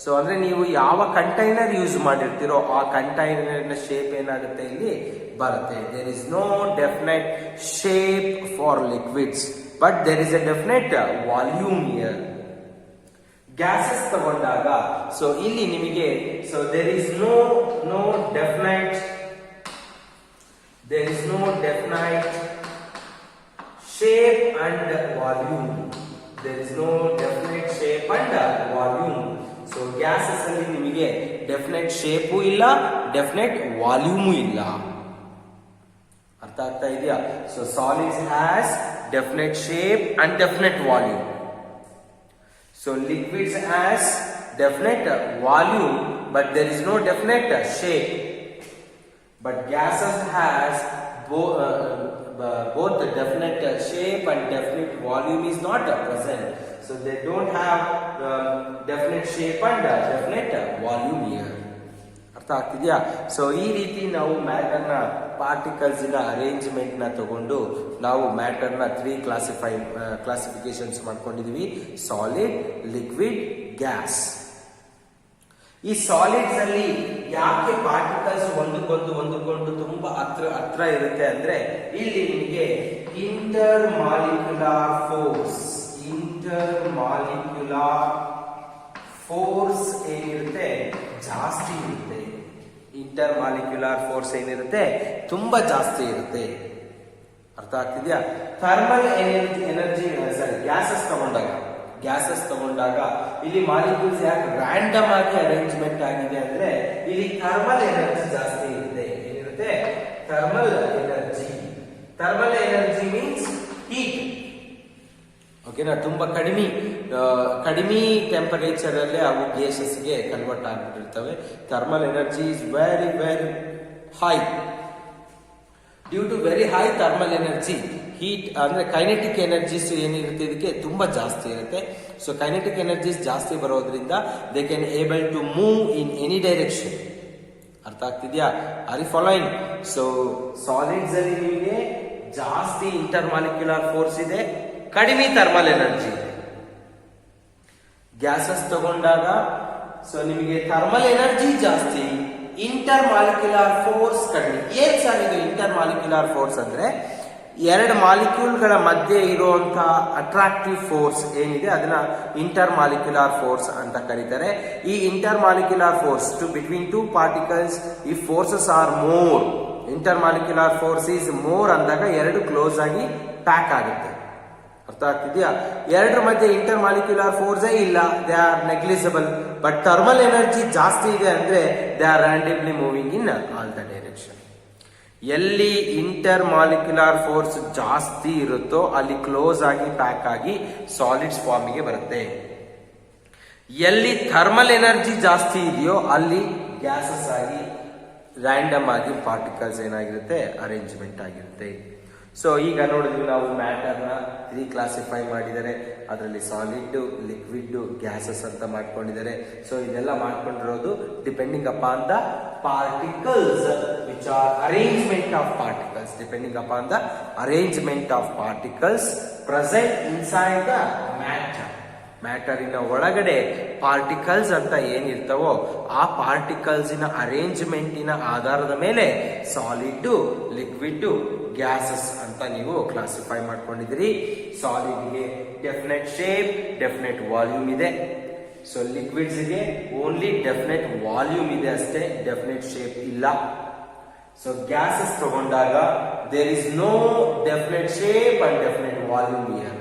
ಸೊ ಅಂದ್ರೆ ನೀವು ಯಾವ ಕಂಟೈನರ್ ಯೂಸ್ ಮಾಡಿರ್ತೀರೋ ಆ ಕಂಟೈನರ್ ನ ಶೇಪ್ ಏನಾಗುತ್ತೆ ಇಲ್ಲಿ ಬರುತ್ತೆ. There is no definite shape for liquids but there is a definite volume here. Gases ತಗೊಂಡಾಗ ಸೊ ಇಲ್ಲಿ ನಿಮಗೆ there is no definite shape and volume. There is no definite shape and volume. So gases ಅಲ್ಲಿ ನಿಮಗೆ definite shape ಇಲ್ಲ, definite volume ಇಲ್ಲ. ಅರ್ಥ ಆಗ್ತಾ ಇದೆಯಾ? So solids has definite shape and definite volume. So liquids has definite volume but there is no definite shape. But gases has both the definite shape and definite volume is not present. So they don't have definite shape and definite volume here. ಅರ್ಥ ಆಗ್ತಿದ್ಯಾ? So ಈ ರೀತಿ ನಾವು matter ನ particles ನ arrangement ನ ತಗೊಂಡು ನಾವು ಮ್ಯಾಟರ್ ನ 3 ಕ್ಲಾಸಿಫಿಕೇಶನ್ಸ್ ಮಾಡ್ಕೊಂಡಿದೀವಿ: ಸಾಲಿಡ್, ಲಿಕ್ವಿಡ್, ಗ್ಯಾಸ್. ಈ ಸಾಲಿಡ್ಸ್ ಅಲ್ಲಿ ಯಾಕೆ ಪಾರ್ಟಿಕಲ್ಸ್ ಒಂದಕ್ಕೊಂದು ತುಂಬಾ ಹತ್ರ ಇರುತ್ತೆ ಅಂದ್ರೆ, ಇಲ್ಲಿ ನಿಮಗೆ ಇಂಟರ್ ಮಾಲಿಕ್ಯುಲಾರ್ ಫೋರ್ಸ್ ಏನಿರುತ್ತೆ ಜಾಸ್ತಿ ಇರುತ್ತೆ. ಇಂಟರ್ ಮಾಲಿಕ್ಯುಲಾರ್ ಫೋರ್ಸ್ ಏನಿರುತ್ತೆ ತುಂಬಾ ಜಾಸ್ತಿ ಇರುತ್ತೆ. ಅರ್ಥ ಆಗ್ತಿದ್ಯಾ? ಥರ್ಮಲ್ ಎನರ್ಜಿ ಗ್ಯಾಸಸ್ ತಗೊಂಡಾಗ ಇಲ್ಲಿ ಮಾಲಿಕ್ಯೂಲ್ಸ್ ಯಾಕೆ ರ್ಯಾಂಡಮ್ ಆಗಿ ಅರೇಂಜ್ಮೆಂಟ್ ಆಗಿದೆ ಅಂದ್ರೆ, ಇಲ್ಲಿ ಥರ್ಮಲ್ ಎನರ್ಜಿ ಜಾಸ್ತಿ ಇರುತ್ತೆ. ಏನಿರುತ್ತೆ? Thermal energy means heat. ಓಕೆನಾ? ತುಂಬಾ ಕಡಿಮೆ ಟೆಂಪರೇಚರ್ ಅಲ್ಲಿ ಅವು ಗ್ಯಾಸಸ್ಗೆ ಕನ್ವರ್ಟ್ ಆಗ್ಬಿಟ್ಟಿರ್ತವೆ. Thermal energy is very very high. Due to very high thermal energy, heat ಅಂದ್ರೆ ಕೈನೆಟಿಕ್ ಎನರ್ಜೀಸ್ ಏನಿರುತ್ತೆ ಇದಕ್ಕೆ ತುಂಬಾ ಜಾಸ್ತಿ ಇರುತ್ತೆ. ಸೊ ಕೈನೆಟಿಕ್ ಎನರ್ಜೀಸ್ ಜಾಸ್ತಿ ಬರೋದ್ರಿಂದ they can able to move in any direction. ಅರ್ಥ ಆಗ್ತಿದ್ಯಾ? Are you following? So solids ಅಲ್ಲಿ ನಿಮಗೆ ಜಾಸ್ತಿ ಇಂಟರ್ ಮಾಲಿಕ್ಯುಲಾರ್ ಫೋರ್ಸ್ ಇದೆ, ಕಡಿಮೆ ಥರ್ಮಲ್ ಎನರ್ಜಿ ಇದೆ. ಗ್ಯಾಸಸ್ ತಗೊಂಡಾಗ ಸೊ ನಿಮಗೆ ಥರ್ಮಲ್ ಎನರ್ಜಿ ಜಾಸ್ತಿ, ಇಂಟರ್ ಮಾಲಿಕ್ಯುಲಾರ್ ಫೋರ್ಸ್ ಕಡಿಮೆ. ಏನ್ ಸರ್ ಇದು ಇಂಟರ್ ಮಾಲಿಕ್ಯುಲಾರ್ ಫೋರ್ಸ್ ಅಂದ್ರೆ? ಎರಡು ಮಾಲಿಕ್ಯೂಲ್ಗಳ ಮಧ್ಯೆ ಇರುವಂತಹ ಅಟ್ರಾಕ್ಟಿವ್ ಫೋರ್ಸ್ ಏನಿದೆ ಅದನ್ನ ಇಂಟರ್ ಮಾಲಿಕ್ಯುಲಾರ್ ಫೋರ್ಸ್ ಅಂತ ಕರೀತಾರೆ. ಈ intermolecular force between two particles, ಈ forces are more, intermolecular force is more ಅಂದಾಗ ಎರಡು ಕ್ಲೋಸ್ ಆಗಿ ಪ್ಯಾಕ್ ಆಗುತ್ತೆ. ಅರ್ಥ ಆಗ್ತಿದ್ಯಾ? ಎರಡರ ಮಧ್ಯೆ ಇಂಟರ್ ಮಾಲಿಕ್ಯುಲರ್ ಫೋರ್ಸೇ ಇಲ್ಲ, they are negligible. But thermal energy ಜಾಸ್ತಿ ಇದೆ ಅಂದ್ರೆ they are randomly moving in all the direction. ಎಲ್ಲಿ ಇಂಟರ್ ಮಾಲಿಕ್ಯುಲರ್ ಫೋರ್ಸ್ ಜಾಸ್ತಿ ಇರುತ್ತೋ ಅಲ್ಲಿ ಕ್ಲೋಸ್ ಆಗಿ ಪ್ಯಾಕ್ ಆಗಿ ಸಾಲಿಡ್ಸ್ ಫಾರ್ಮಿಗೆ ಬರುತ್ತೆ. ಎಲ್ಲಿ ಥರ್ಮಲ್ ಎನರ್ಜಿ ಜಾಸ್ತಿ ಇದೆಯೋ ಅಲ್ಲಿ ಗ್ಯಾಸಸ್ ಆಗಿ ರ್ಯಾಂಡಮ್ ಆಗಿ ಪಾರ್ಟಿಕಲ್ಸ್ ಏನಾಗಿರುತ್ತೆ, ಅರೇಂಜ್ಮೆಂಟ್ ಆಗಿರುತ್ತೆ. ಸೊ ಈಗ ನೋಡಿದ್ವಿ ನಾವು ಮ್ಯಾಟರ್ನ ರೀಕ್ಲಾಸಿಫೈ ಮಾಡಿದರೆ, ಅದರಲ್ಲಿ ಸಾಲಿಡ್, ಲಿಕ್ವಿಡ್, ಗ್ಯಾಸಸ್ ಅಂತ ಮಾಡ್ಕೊಂಡಿದ್ದಾರೆ. ಸೊ ಇದೆಲ್ಲ ಮಾಡ್ಕೊಂಡಿರೋದು depending upon the particles which are arrangement of particles, depending upon the arrangement of particles present inside the matter. ಮ್ಯಾಟರಿನ ಒಳಗಡೆ ಪಾರ್ಟಿಕಲ್ಸ್ ಅಂತ ಏನಿರ್ತವೋ ಆ ಪಾರ್ಟಿಕಲ್ಸಿನ ಅರೇಂಜ್ಮೆಂಟಿನ ಆಧಾರದ ಮೇಲೆ ಸಾಲಿಡ್, ಲಿಕ್ವಿಡ್, ಗ್ಯಾಸಸ್ ಅಂತ ನೀವು ಕ್ಲಾಸಿಫೈ ಮಾಡ್ಕೊಂಡಿದ್ದೀರಿ. ಸಾಲಿಡ್ಗೆ ಡೆಫಿನೆಟ್ ಶೇಪ್, ಡೆಫಿನೆಟ್ ವಾಲ್ಯೂಮ್ ಇದೆ. ಸೊ ಲಿಕ್ವಿಡ್ಸ್ಗೆ ಓನ್ಲಿ ಡೆಫಿನೆಟ್ ವಾಲ್ಯೂಮ್ ಇದೆ ಅಷ್ಟೇ, ಡೆಫಿನೆಟ್ ಶೇಪ್ ಇಲ್ಲ. ಸೊ ಗ್ಯಾಸಸ್ ತಗೊಂಡಾಗ there is no definite shape and definite volume here.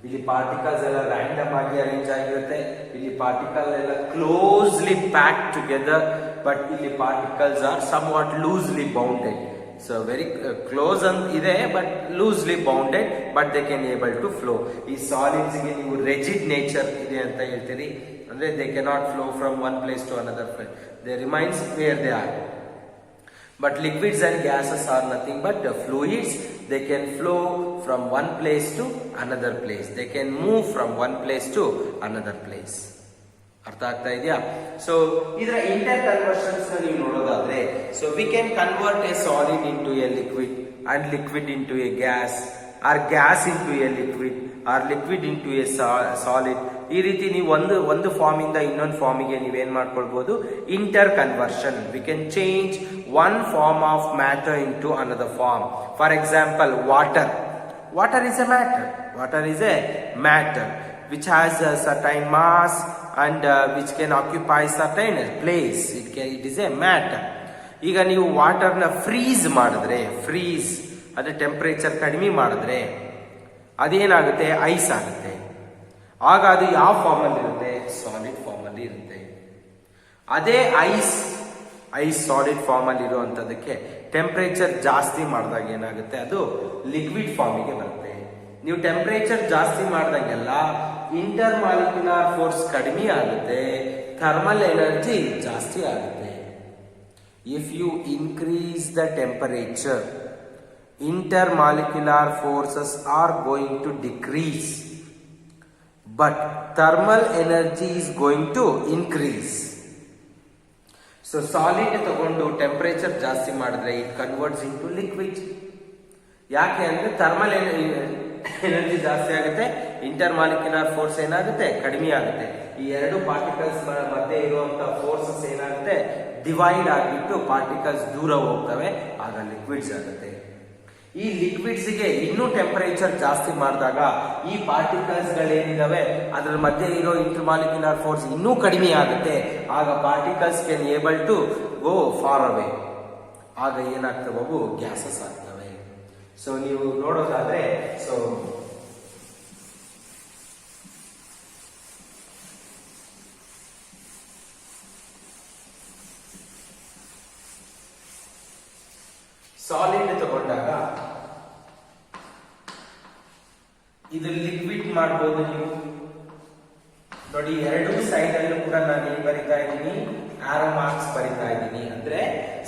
ಇಲ್ಲಿ ಪಾರ್ಟಿಕಲ್ಸ್ ಎಲ್ಲ ರ್ಯಾಂಡಮ್ ಆಗಿ ಅರೇಂಜ್ ಆಗಿರುತ್ತೆ, ಇಲ್ಲಿ ಪಾರ್ಟಿಕಲ್ ಎಲ್ಲ ಕ್ಲೋಸ್ಲಿ ಪ್ಯಾಕ್ ಟುಗೆದರ್, ಬಟ್ ಇಲ್ಲಿ particles are somewhat loosely bounded. So very close ಅಂತ ಇದೆ but loosely bounded, but they can able to flow. ಈ ಸಾಲಿಡ್ಸ್ ಗೆ ನೀವು ರಿಜಿಡ್ ನೇಚರ್ ಇದೆ ಅಂತ ಹೇಳ್ತೀರಿ, ಅಂದ್ರೆ they cannot flow from one place to another place, they remains where they are. But liquids and gases are nothing but fluids. They can flow from one place to another place. They can move from one place to another place. ಅರ್ಥ ಆಗ್ತಾ ಇದೆಯಾ? So ಇದರ inter conversions ನೀವು ನೋಡೋದಾದ್ರೆ, so we can convert a solid into a liquid and liquid into a gas, or gas into a liquid, or liquid into a solid. ಈ ರೀತಿ ನೀವು ಒಂದು ಫಾರ್ಮ್ ಇಂದ ಇನ್ನೊಂದು ಫಾರ್ಮಿಗೆ ನೀವೇನ್ ಮಾಡ್ಕೊಳ್ಬಹುದು, interconversion. We can change one form of matter into another form. For example water. Water is a matter. Water is a matter which has a certain mass and which can occupy certain place. It is a matter. ಈಗ ನೀವು ವಾಟರ್ನ freeze ಮಾಡಿದ್ರೆ, freeze ಅದ್ರ temperature ಕಡಿಮೆ ಮಾಡಿದ್ರೆ ಅದೇನಾಗುತ್ತೆ, ice ಆಗುತ್ತೆ. ಆಗ ಅದು ಯಾವ ಫಾರ್ಮ್ ಅಲ್ಲಿ ಇರುತ್ತೆ, ಸಾಲಿಡ್ ಫಾರ್ಮ್ ಅಲ್ಲಿ ಇರುತ್ತೆ. ಅದೇ ಐಸ್ ಸಾಲಿಡ್ ಫಾರ್ಮ್ ಅಲ್ಲಿ ಇರುವಂತದಕ್ಕೆ ಟೆಂಪರೇಚರ್ ಜಾಸ್ತಿ ಮಾಡಿದಾಗ ಏನಾಗುತ್ತೆ, ಅದು ಲಿಕ್ವಿಡ್ ಫಾರ್ಮಿಗೆ ಬರುತ್ತೆ. ನೀವು ಟೆಂಪರೇಚರ್ ಜಾಸ್ತಿ ಮಾಡಿದಂಗೆಲ್ಲ ಇಂಟರ್ ಮಾಲಿಕ್ಯುಲರ್ ಫೋರ್ಸ್ ಕಡಿಮೆ ಆಗುತ್ತೆ, ಥರ್ಮಲ್ ಎನರ್ಜಿ ಜಾಸ್ತಿ ಆಗುತ್ತೆ. If you increase the temperature, intermolecular forces are going to decrease, but thermal energy is going to increase. So solid ತಗೊಂಡು ಟೆಂಪರೇಚರ್ ಜಾಸ್ತಿ ಮಾಡಿದ್ರೆ it converts in to liquid. ಯಾಕೆ ಅಂದ್ರೆ thermal energy ಜಾಸ್ತಿ ಆಗುತ್ತೆ, inter molecular force ಏನಾಗುತ್ತೆ, ಕಡಿಮೆ ಆಗುತ್ತೆ. ಈ ಎರಡು ಪಾರ್ಟಿಕಲ್ಸ್ ಮಧ್ಯೆ ಇರುವಂತಹ ಫೋರ್ಸಸ್ ಏನಾಗುತ್ತೆ, ಡಿವೈಡ್ ಆಗಿಬಿಟ್ಟು ಪಾರ್ಟಿಕಲ್ಸ್ ದೂರ ಹೋಗ್ತವೆ, ಆಗ ಲಿಕ್ವಿಡ್ಸ್ ಆಗುತ್ತೆ. ಈ ಲಿಕ್ವಿಡ್ಸ್ ಗೆ ಇನ್ನೂ ಟೆಂಪರೇಚರ್ ಜಾಸ್ತಿ ಮಾಡಿದಾಗ ಈ ಪಾರ್ಟಿಕಲ್ಸ್ ಗಳೇನಿದಾವೆ ಅದರ ಮಧ್ಯೆ ಇರೋ ಇಂಟರ್ ಮಾಲಿಕ್ಯುಲರ್ ಫೋರ್ಸ್ ಇನ್ನೂ ಕಡಿಮೆ ಆಗುತ್ತೆ, ಆಗ particles can able to go far away. ಆಗ ಏನಾಗ್ತವೆ, ಅವು ಗ್ಯಾಸಸ್ ಆಗ್ತವೆ. ಸೊ ನೀವು ನೋಡೋದಾದ್ರೆ, ಸೊ ಸಾಲಿಡ್ ತಗೊಂಡಾಗ ಇದು ಲಿಕ್ವಿಡ್ ಮಾಡಬಹುದು. ನೀವು ನೋಡಿ, ಎರಡು ಸೈಡ್ ಅಲ್ಲೂ ಕೂಡ ನಾನು ಏನ್ ಬರಿತಾ ಇದ್ದೀನಿ, ಆರೋ ಮಾರ್ಕ್ಸ್ ಬರಿತಾ ಇದ್ದೀನಿ. ಅಂದ್ರೆ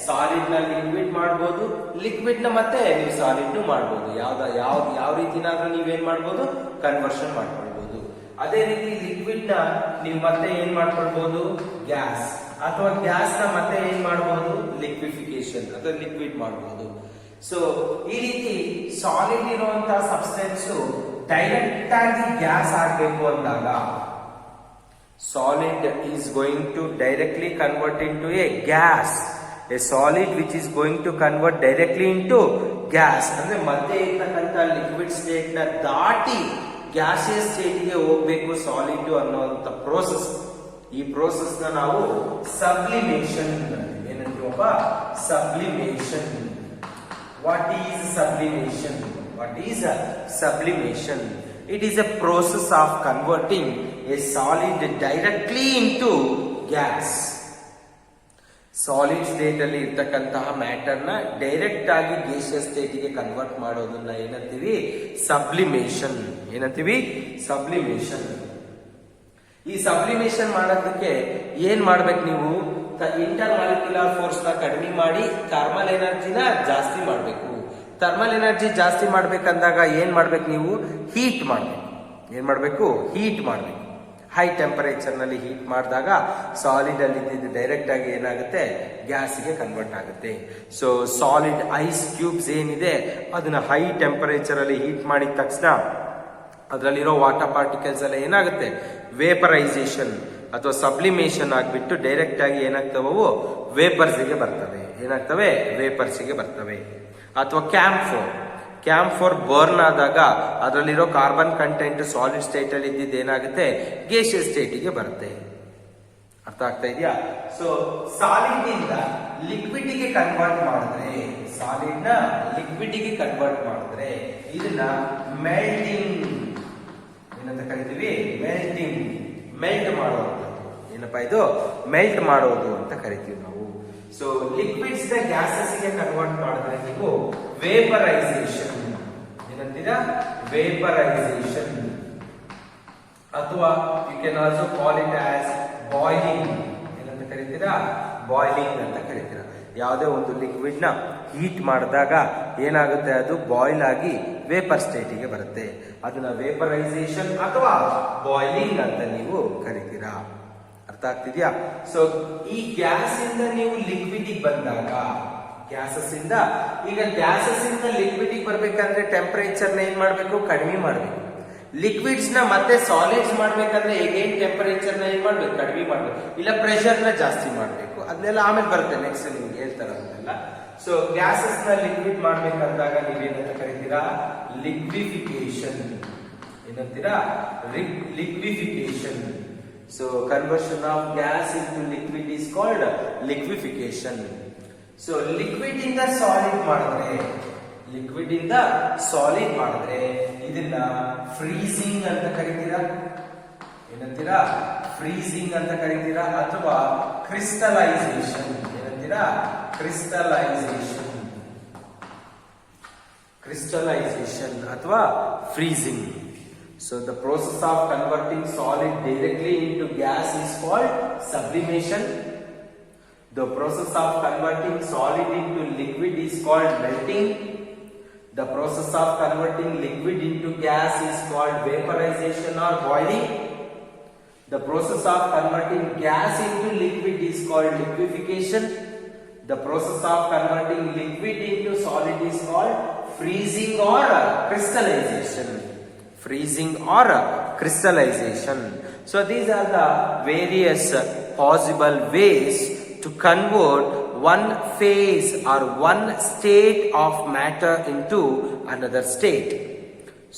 ಸಾಲಿಡ್ ನ ಲಿಕ್ವಿಡ್ ಮಾಡಬಹುದು, ಲಿಕ್ವಿಡ್ ನ ಮತ್ತೆ ನೀವು ಸಾಲಿಡ್ ಮಾಡಬಹುದು. ಯಾವ ರೀತಿನಾದ್ರೂ ನೀವೇನ್ ಮಾಡಬಹುದು, ಕನ್ವರ್ಷನ್ ಮಾಡ್ಕೊಳ್ಬಹುದು. ಅದೇ ರೀತಿ ಲಿಕ್ವಿಡ್ ನ ನೀವು ಮತ್ತೆ ಏನ್ ಮಾಡ್ಕೊಳ್ಬಹುದು, ಗ್ಯಾಸ್, ಅಥವಾ ಗ್ಯಾಸ್ ನ ಮತ್ತೆ ಏನ್ ಮಾಡಬಹುದು, ಲಿಕ್ವಿಫಿಕೇಶನ್ ಅಥವಾ ಲಿಕ್ವಿಡ್ ಮಾಡಬಹುದು. ಸೊ ಈ ರೀತಿ ಸಾಲಿಡ್ ಇರುವಂತಹ ಸಬ್ಸ್ಟೆನ್ಸ್ ಡೈರೆಕ್ಟ್ ಆಗಿ ಗ್ಯಾಸ್ ಆಗಬೇಕು ಅಂದಾಗ solid is going to directly convert into a gas. A solid which is going to convert directly into gas. ಅಂದ್ರೆ ಮಧ್ಯೆ ಇರ್ತಕ್ಕಂಥ ಲಿಕ್ವಿಡ್ ಸ್ಟೇಟ್ ನ ದಾಟಿ ಗ್ಯಾಸಿಯಸ್ ಸ್ಟೇಟ್ ಗೆ ಹೋಗ್ಬೇಕು ಸಾಲಿಡ್ ಅನ್ನುವಂತ ಪ್ರೋಸೆಸ್. ಈ ಪ್ರೋಸೆಸ್ ನ ನಾವು ಸಬ್ಲಿಮೇಷನ್ ಏನಂತೀವಪ್ಪ, sublimation. What is sublimation? What is sublimation? It is a process of converting a solid directly into gas. Solid state ಅಲ್ಲಿ ಇರ್ತಕ್ಕಂತಹ ಮ್ಯಾಟರ್ ನ ಡೈರೆಕ್ಟ್ ಆಗಿ ಗೇಷಿಯಸ್ ಸ್ಟೇಟ್ ಗೆ ಕನ್ವರ್ಟ್ ಮಾಡೋದನ್ನ ಏನಂತೀವಿ? ಸಬ್ಲಿಮೇಷನ್. ಏನಂತೀವಿ? ಸಬ್ಲಿಮೇಷನ್. ಈ ಸಬ್ಲಿಮೇಷನ್ ಮಾಡೋದಕ್ಕೆ ಏನ್ ಮಾಡ್ಬೇಕು ನೀವು? ಇಂಟರ್ ಮಾಲಿಕ್ಯುಲರ್ ಫೋರ್ಸ್ ನ ಕಡಿಮೆ ಮಾಡಿ ಥರ್ಮಲ್ ಎನರ್ಜಿನ ಜಾಸ್ತಿ ಮಾಡಬೇಕು. ಥರ್ಮಲ್ ಎನರ್ಜಿ ಜಾಸ್ತಿ ಮಾಡ್ಬೇಕಂದಾಗ ಏನ್ ಮಾಡ್ಬೇಕು ನೀವು? ಹೀಟ್ ಮಾಡ್ಬೇಕು. ಏನ್ ಮಾಡ್ಬೇಕು? ಹೀಟ್ ಮಾಡ್ಬೇಕು. ಹೈ ಟೆಂಪರೇಚರ್ ನಲ್ಲಿ ಹೀಟ್ ಮಾಡಿದಾಗ ಸಾಲಿಡ್ ಅಲ್ಲಿ ಡೈರೆಕ್ಟ್ ಆಗಿ ಏನಾಗುತ್ತೆ? ಗ್ಯಾಸ್ಗೆ ಕನ್ವರ್ಟ್ ಆಗುತ್ತೆ. ಸೊ ಸಾಲಿಡ್ ಐಸ್ ಕ್ಯೂಬ್ಸ್ ಏನಿದೆ ಅದನ್ನ ಹೈ ಟೆಂಪರೇಚರ್ ಅಲ್ಲಿ ಹೀಟ್ ಮಾಡಿದ ತಕ್ಷಣ ಅದರಲ್ಲಿರೋ ವಾಟರ್ ಪಾರ್ಟಿಕಲ್ಸ್ ಎಲ್ಲ ಏನಾಗುತ್ತೆ? ವೇಪರೈಸೇಷನ್ ಅಥವಾ ಸಬ್ಲಿಮೇಷನ್ ಆಗ್ಬಿಟ್ಟು ಡೈರೆಕ್ಟ್ ಆಗಿ ಏನಾಗ್ತವವು? ವೇಪರ್ಸ್ಗೆ ಬರ್ತವೆ. ಏನಾಗ್ತವೆ? ವೇಪರ್ಸ್ಗೆ ಬರ್ತವೆ. ಅಥವಾ ಕ್ಯಾಂಫೋರ್ ಬರ್ನ್ ಆದಾಗ ಅದರಲ್ಲಿರೋ ಕಾರ್ಬನ್ ಕಂಟೆಂಟ್ ಸಾಲಿಡ್ ಸ್ಟೇಟ್ ಅಲ್ಲಿ ಇದ್ದಿದ್ದು ಏನಾಗುತ್ತೆ? ಗೇಷಿಯಸ್ ಸ್ಟೇಟಿಗೆ ಬರುತ್ತೆ. ಅರ್ಥ ಆಗ್ತಾ ಇದೆಯಾ? ಸೊ ಸಾಲಿಡ್ ಇಂದ ಲಿಕ್ವಿಡ್ ಗೆ ಕನ್ವರ್ಟ್ ಮಾಡಿದ್ರೆ, ಸಾಲಿಡ್ ನ ಲಿಕ್ವಿಡ್ ಗೆ ಕನ್ವರ್ಟ್ ಮಾಡಿದ್ರೆ ಇದನ್ನ ಮೆಲ್ಟಿಂಗ್ ಏನಂತ ಕರಿತೀವಿ? ಮೆಲ್ಟ್ ಮಾಡೋದು. ಏನಪ್ಪಾ ಇದು? ಮೆಲ್ಟ್ ಮಾಡೋದು ಅಂತ ಕರಿತೀವಿ ನಾವು. ಸೊ ಲಿಕ್ವಿಡ್ಸ್ ನ ಗ್ಯಾಸಸ್ ಗೆ ಕನ್ವರ್ಟ್ ಮಾಡಿದ್ರೆ ನೀವು ವೇಪರೈಸೇಷನ್ ಏನಂತೀರಾ? ವೇಪರೈಸೇಷನ್. ಅಥವಾ you can also call it as boiling. ಏನಂತ ಕರಿತೀರಾ? ಬಾಯ್ಲಿಂಗ್ ಅಂತ ಕರಿತೀರಾ. ಯಾವುದೇ ಒಂದು ಲಿಕ್ವಿಡ್ ನ ಹೀಟ್ ಮಾಡಿದಾಗ ಏನಾಗುತ್ತೆ? ಅದು ಬಾಯ್ಲ್ ಆಗಿ ವೇಪರ್ ಸ್ಟೇಟಿಗೆ ಬರುತ್ತೆ. ಅದನ್ನ ವೇಪರೈಸೇಷನ್ ಅಥವಾ ಬಾಯ್ಲಿಂಗ್ ಅಂತ ನೀವು ಕರಿತೀರಾ. ಅರ್ಥ ಆಗ್ತಿದ್ಯಾ? ಸೊ ಈ ಗ್ಯಾಸ್ ಇಂದ ನೀವು ಲಿಕ್ವಿಡ್ ಬಂದಾಗ, ಗ್ಯಾಸಸ್ ಇಂದ ಲಿಕ್ವಿಡ್ ಬರ್ಬೇಕಂದ್ರೆ ಟೆಂಪರೇಚರ್ ನ ಏನ್ ಮಾಡ್ಬೇಕು? ಕಡಿಮೆ ಮಾಡ್ಬೇಕು. ಲಿಕ್ವಿಡ್ಸ್ ನ ಮತ್ತೆ ಸಾಲಿಡ್ಸ್ ಮಾಡ್ಬೇಕಂದ್ರೆ ಎಗೇನ್ ಟೆಂಪರೇಚರ್ ನ ಏನ್ ಮಾಡ್ಬೇಕು? ಕಡಿಮೆ ಮಾಡ್ಬೇಕು. ಇಲ್ಲ ಪ್ರೆಷರ್ ನ ಜಾಸ್ತಿ ಮಾಡ್ಬೇಕು. ಅದನ್ನೆಲ್ಲ ಆಮೇಲೆ ಬರುತ್ತೆ, ನೆಕ್ಸ್ಟ್ ನಿಮ್ಗೆ ಹೇಳ್ತಾರ ಅದನ್ನೆಲ್ಲ. ಸೊ ಗ್ಯಾಸಸ್ ನ ಲಿಕ್ವಿಡ್ ಮಾಡ್ಬೇಕಂದಾಗ ನೀವೇನಂತ ಕರಿತೀರಾ? ಲಿಕ್ವಿಫಿಕೇಶನ್. ಏನಂತೀರಾ? ಲಿಕ್ವಿಫಿಕೇಶನ್. So conversion of gas into liquid is called liquefaction. So liquid ಇಂದ ಸಾಲಿಡ್ ಮಾಡಿದ್ರೆ ಇದನ್ನ ಫ್ರೀಸಿಂಗ್ ಅಂತ ಕರಿತೀರಾ. ಏನಂತೀರಾ? ಫ್ರೀಸಿಂಗ್ ಅಂತ ಕರಿತೀರಾ. ಅಥವಾ ಕ್ರಿಸ್ಟಲೈಸೇಷನ್. ಏನಂತೀರಾ? ಕ್ರಿಸ್ಟಲೈಸೇಷನ್ ಅಥವಾ freezing. So the process of converting solid directly into gas is called sublimation. The process of converting solid into liquid is called melting. The process of converting liquid into gas is called vaporization or boiling. The process of converting gas into liquid is called liquefaction. The process of converting liquid into solid is called freezing or crystallization. Freezing or crystallization. So these are the various possible ways to convert one phase or one state of matter into another state.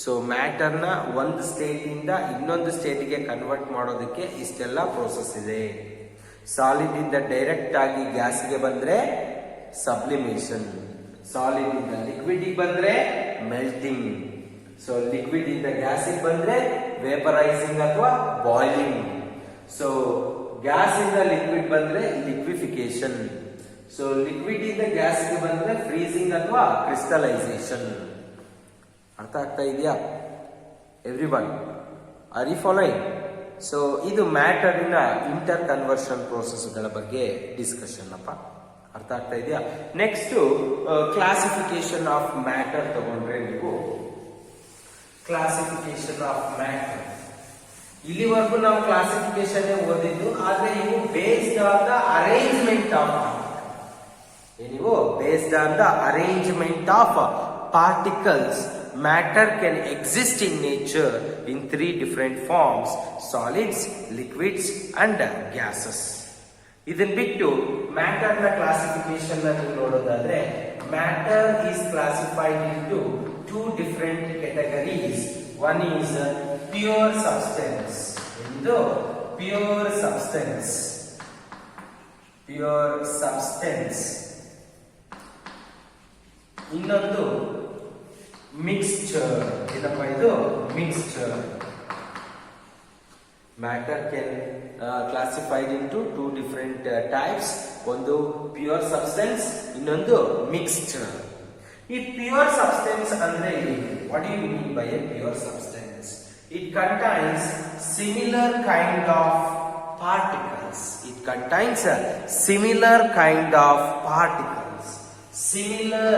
So matter na ಒಂದು state ಇಂದ ಇನ್ನೊಂದು state ಗೆ convert ಮಾಡೋದಕ್ಕೆ ಇಷ್ಟೆಲ್ಲ process ಇದೆ. Solid ಇಂದ direct ಆಗಿ gas ಗೆ ಬಂದ್ರೆ ಸಬ್ಲಿಮೇಷನ್, ಸಾಲಿಡ್ ಇಂದ ಲಿಕ್ವಿಡ್ ಬಂದ್ರೆ ಮೆಲ್ಟಿಂಗ್, ಸೊ ಲಿಕ್ವಿಡ್ ಇಂದ ಗ್ಯಾಸ್ ಬಂದ್ರೆ ವೇಪರೈಸಿಂಗ್ ಅಥವಾ ಬಾಯ್ಲಿಂಗ್, ಸೊ ಗ್ಯಾಸ್ ಇಂದ ಲಿಕ್ವಿಡ್ ಬಂದ್ರೆ ಲಿಕ್ವಿಫಿಕೇಶನ್, ಸೊ ಲಿಕ್ವಿಡ್ ಇಂದ ಗ್ಯಾಸ್ ಬಂದ್ರೆ ಫ್ರೀಸಿಂಗ್ ಅಥವಾ ಕ್ರಿಸ್ಟಲೈಸೇಷನ್. ಅರ್ಥ ಆಗ್ತಾ ಇದೆಯಾ everyone? Are you following? So ಇದು ಮ್ಯಾಟರಿನ ಇಂಟರ್ ಕನ್ವರ್ಷನ್ ಪ್ರೋಸೆಸ್ಗಳ ಬಗ್ಗೆ ಡಿಸ್ಕಷನ್ ಅಪ್ಪ. ಅರ್ಥ ಆಗ್ತಾ ಇದೆಯಾ? ನೆಕ್ಸ್ಟ್ ಕ್ಲಾಸಿಫಿಕೇಶನ್ ಆಫ್ ಮ್ಯಾಟರ್ ತಗೊಂಡ್ರೆ ನೀವು ಕ್ಲಾಸಿಫಿಕೇಶನ್ ಆಫ್ ಮ್ಯಾಟರ್ ಇಲ್ಲಿವರೆಗೂ ನಾವು ಕ್ಲಾಸಿಫಿಕೇಶನ್ ಓದಿದ್ದು, ಆದ್ರೆ ಇವು based on the arrangement of ನೀವು based on the arrangement of particles, matter can exist in nature in three different forms: solids, liquids and gases. ಇದನ್ ಬಿಟ್ಟು ಮ್ಯಾಟರ್ ನ ಕ್ಲಾಸಿಫಿಕೇಶನ್ ನೀವು ನೋಡೋದಾದ್ರೆ, matter is classified into two different categories. One is pure substance. Into pure substance. ಇನ್ನೊಂದು mixture. ಏನಪ್ಪ ಇದು? mixture. Matter can classified into two different types. ಒಂದು pure substance, ಇನ್ನೊಂದು mixture. ಈ pure substance ಅಂದ್ರೆ ಏನು? What do you mean by a pure substance? It contains similar kind of particles. It contains a similar kind of particles. Similar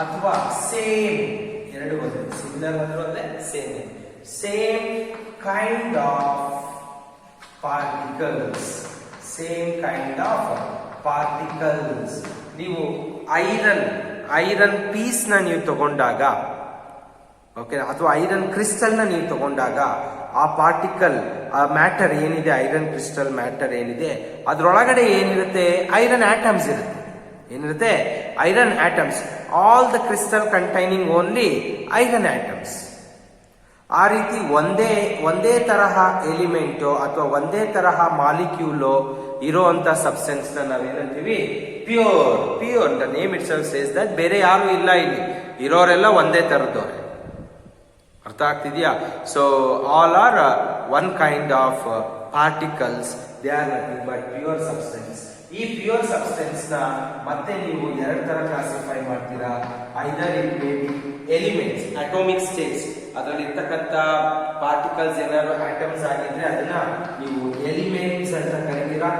ಅಥವಾ same ಎರಡು ಬರುತ್ತೆ. Similar ಅಂದ್ರೆ same kind of particles. ನೀವು iron piece ನ ನೀವು ತಗೊಂಡಾಗ, ಓಕೆ, ಅಥವಾ iron crystal ನ ನೀವು ತಗೊಂಡಾಗ ಆ ಪಾರ್ಟಿಕಲ್, ಆ ಮ್ಯಾಟರ್ ಏನಿದೆ, ಐರನ್ ಕ್ರಿಸ್ಟಲ್ ಮ್ಯಾಟರ್ ಏನಿದೆ, ಅದ್ರೊಳಗಡೆ ಏನಿರುತ್ತೆ? ಐರನ್ ಆಟಮ್ಸ್ ಇರುತ್ತೆ. ಏನಿರುತ್ತೆ? Iron atoms. All the crystal containing only iron atoms. ಆ ರೀತಿ ಒಂದೇ ತರಹ ಎಲಿಮೆಂಟು ಅಥವಾ ಒಂದೇ ತರಹ ಮಾಲಿಕ್ಯೂಲು ಇರೋಂತ ಸಬ್ಸ್ಟೆನ್ಸ್ ನ ನಾವೇನಂತೀವಿ? Pure. The name itself says that ಬೇರೆ ಯಾರು ಇಲ್ಲ, ಇಲ್ಲಿ ಇರೋರೆಲ್ಲ ಒಂದೇ ತರದವ್ರೆ. ಅರ್ಥ ಆಗ್ತಿದ್ಯಾ? So all are one kind of particles. They are nothing but pure substance. ಈ ಪ್ಯೂರ್ ಸಬ್ಸ್ಟೆನ್ಸ್ ನ ಮತ್ತೆ ನೀವು ಎರಡು ತರ ಕ್ಲಾಸಿಫೈ ಮಾಡ್ತೀರಾ. Either it may be elements, atomic states. ಅದರಲ್ಲಿ ಇರ್ತಕ್ಕಂಥ ಪಾರ್ಟಿಕಲ್ಸ್ ಏನಾದ್ರು ಆಟಮ್ಸ್ ಆಗಿದ್ರೆ ಅದನ್ನ ನೀವು ಎಲಿಮೆಂಟ್ಸ್ ಅಂತ ಕರಿತೀರಾ.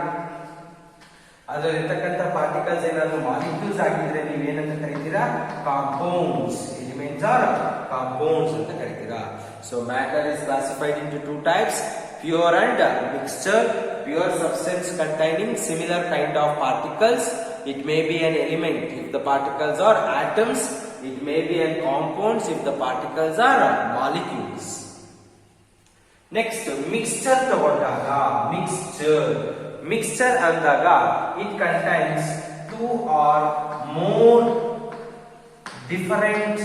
ಅದರಲ್ಲಿ ಇರ್ತಕ್ಕಂಥ ಪಾರ್ಟಿಕಲ್ಸ್ ಏನಾದ್ರು ಮಾಲಿಕ್ಯೂಲ್ಸ್ ಆಗಿದ್ರೆ ನೀವೇನಂತ ಕರಿತೀರಾ? ಕಾಂಪೌಂಡ್ಸ್. ಎಲಿಮೆಂಟ್ಸ್ ಆರ್ ಕಾಂಪೌಂಡ್ಸ್ ಅಂತ ಕರಿತೀರಾ. So matter is classified into two types, pure and mixture. Pure substance containing similar kind of particles. It may be an element if the particles are atoms. It may be an compounds if the particles are molecules. Next, mixture ತಗೊಂಡಾಗ, mixture ಅಂದಾಗ it contains two or more different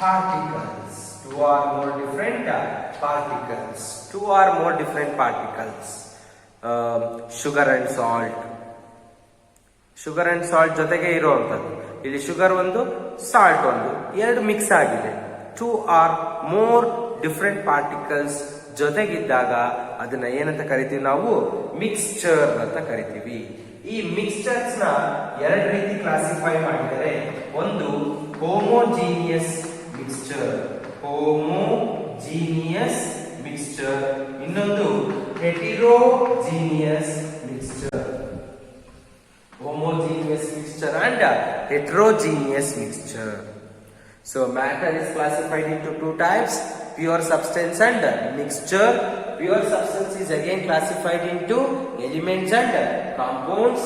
particles. Two or more different particles. Sugar and salt. Sugar and salt ಜೊತೆಗೆ ಇರುವಂತದ್ದು. ಇಲ್ಲಿ sugar ಒಂದು, salt ಒಂದು, ಎರಡು mix ಆಗಿದೆ. Two or more different particles ಜೊತೆಗಿದ್ದಾಗ ಅದನ್ನ ಏನಂತ ಕರಿತೀವಿ? ನಾವು ಮಿಕ್ಸ್ಚರ್ ಅಂತ ಕರಿತೀವಿ. ಈ ಮಿಕ್ಸ್ಚರ್ಸ್ ನ ಎರಡು ರೀತಿ ಕ್ಲಾಸಿಫೈ ಮಾಡಿದರೆ, ಒಂದು ಹೋಮೋಜೀನಿಯಸ್ ಮಿಕ್ಸ್ಚರ್, ಇನ್ನೊಂದು heterogeneous mixture. Homogeneous mixture and heterogeneous mixture. So matter is classified into two types, pure substance and mixture. Pure substance is again classified into elements and compounds.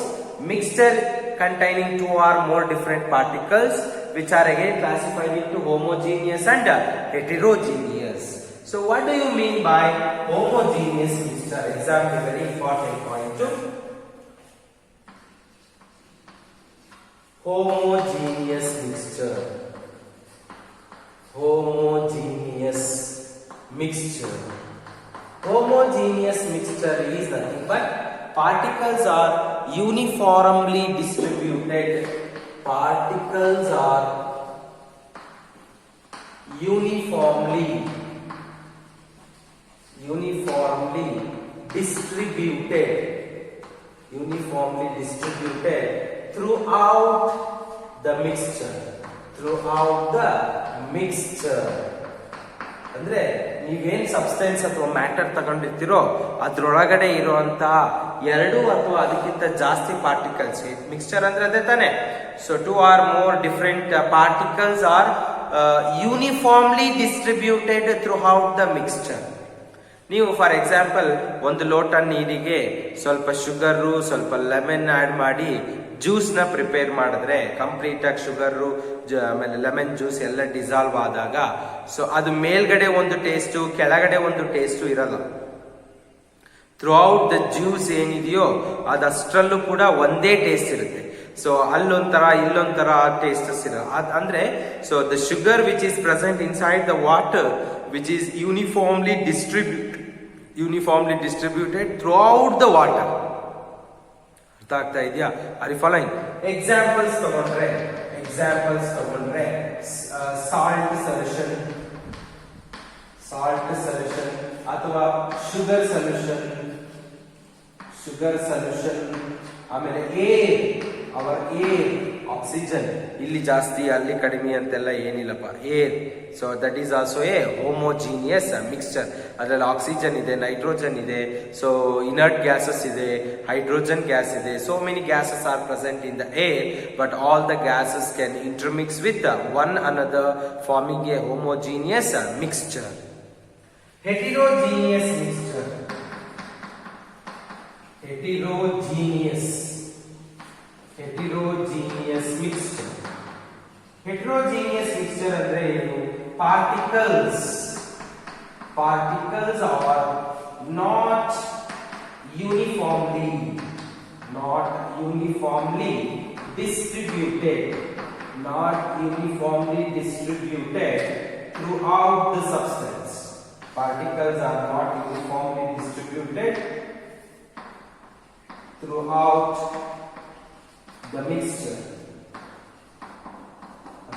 Mixture containing two or more different particles, which are again classified into homogeneous and heterogeneous. So what do you mean by homogeneous mixture? Example, very important point. Homogeneous mixture. Homogeneous mixture is nothing but particles are uniformly distributed. Particles are uniformly distributed throughout the mixture. ಅಂದ್ರೆ ನೀವೇನ್ substance ಅಥವಾ matter ತಗೊಂಡಿರ್ತೀರೋ ಅದ್ರೊಳಗಡೆ ಇರುವಂತ ಎರಡು ಅಥವಾ ಅದಕ್ಕಿಂತ ಜಾಸ್ತಿ particles. Mixture ಅಂದ್ರೆ ಅದೇ ತಾನೆ. So two or more different particles are uniformly distributed throughout the mixture. ನೀವು ಫಾರ್ ಎಕ್ಸಾಂಪಲ್ ಒಂದು ಲೋಟ ನೀರಿಗೆ ಸ್ವಲ್ಪ ಶುಗರು, ಸ್ವಲ್ಪ ಲೆಮನ್ ಆಡ್ ಮಾಡಿ ಜ್ಯೂಸ್ ನ ಪ್ರಿಪೇರ್ ಮಾಡಿದ್ರೆ, ಕಂಪ್ಲೀಟ್ ಆಗಿ ಶುಗರು ಆಮೇಲೆ ಲೆಮನ್ ಜ್ಯೂಸ್ ಎಲ್ಲ ಡಿಸಾಲ್ವ್ ಆದಾಗ, ಸೊ ಅದು ಮೇಲ್ಗಡೆ ಒಂದು ಟೇಸ್ಟು, ಕೆಳಗಡೆ ಒಂದು ಟೇಸ್ಟು ಇರಲ್ಲ. ಥ್ರೂ ಔಟ್ ದ ಜ್ಯೂಸ್ ಏನಿದೆಯೋ ಅದಷ್ಟರಲ್ಲೂ ಕೂಡ ಒಂದೇ ಟೇಸ್ಟ್ ಇರುತ್ತೆ. ಸೊ ಅಲ್ಲೊಂಥರ ಇಲ್ಲೊಂಥರ ಟೇಸ್ಟಸ್ ಇರಲ್ಲ. ಅಂದ್ರೆ so the sugar which is present inside the water which is uniformly distributed throughout the water. ಅರ್ಥ ಆಗ್ತಾ ಇದೆಯಾ? Are you following? ಎಕ್ಸಾಂಪಲ್ಸ್ ತಗೊಂಡ್ರೆ ಸಾಲ್ಟ್ ಸೊಲ್ಯೂಷನ್ ಅಥವಾ ಶುಗರ್ ಸೊಲ್ಯೂಷನ್, ಆಮೇಲೆ ಏರ್ ಆಕ್ಸಿಜನ್, ಇಲ್ಲಿ ಜಾಸ್ತಿ ಅಲ್ಲಿ ಕಡಿಮೆ ಅಂತೆಲ್ಲ ಏನಿಲ್ಲಪ್ಪ, air. So that is also a homogeneous mixture. ಅದರಲ್ಲಿ ಆಕ್ಸಿಜನ್ ಇದೆ, ನೈಟ್ರೋಜನ್ ಇದೆ, ಸೊ ಇನರ್ಟ್ ಗ್ಯಾಸಸ್ ಇದೆ, ಹೈಡ್ರೋಜನ್ ಗ್ಯಾಸ್ ಇದೆ. So many gases are present in the air, but all the gases can intermix with one another, forming a homogeneous mixture. Heterogeneous mixture ಅಂದ್ರೆ ಏನು? particles are not uniformly distributed throughout the substance. Particles are not uniformly distributed throughout the mixture,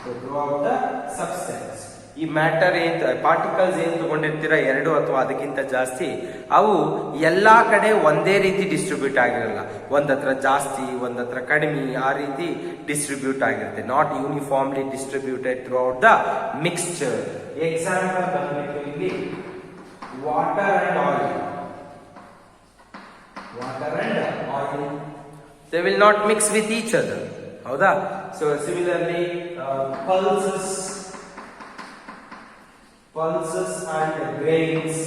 throughout the substance. ಈ matter particles ಏನ್ ತಗೊಂಡಿರ್ತೀರ, 2 ಅಥವಾ ಅದಕ್ಕಿಂತ ಜಾಸ್ತಿ, ಅವು ಎಲ್ಲಾ ಕಡೆ ಒಂದೇ ರೀತಿ ಡಿಸ್ಟ್ರಿಬ್ಯೂಟ್ ಆಗಿರಲ್ಲ. ಒಂದತ್ರ ಜಾಸ್ತಿ, ಒಂದತ್ರ ಕಡಿಮೆ, ಆ ರೀತಿ ಡಿಸ್ಟ್ರಿಬ್ಯೂಟ್ ಆಗಿರುತ್ತೆ. Not uniformly distributed throughout the mixture. Example ಬಂದ್ಬಿಟ್ಟು ಇಲ್ಲಿ water and oil. They will not mix with each other. ಹೌದಾ? So similarly pulses and grains,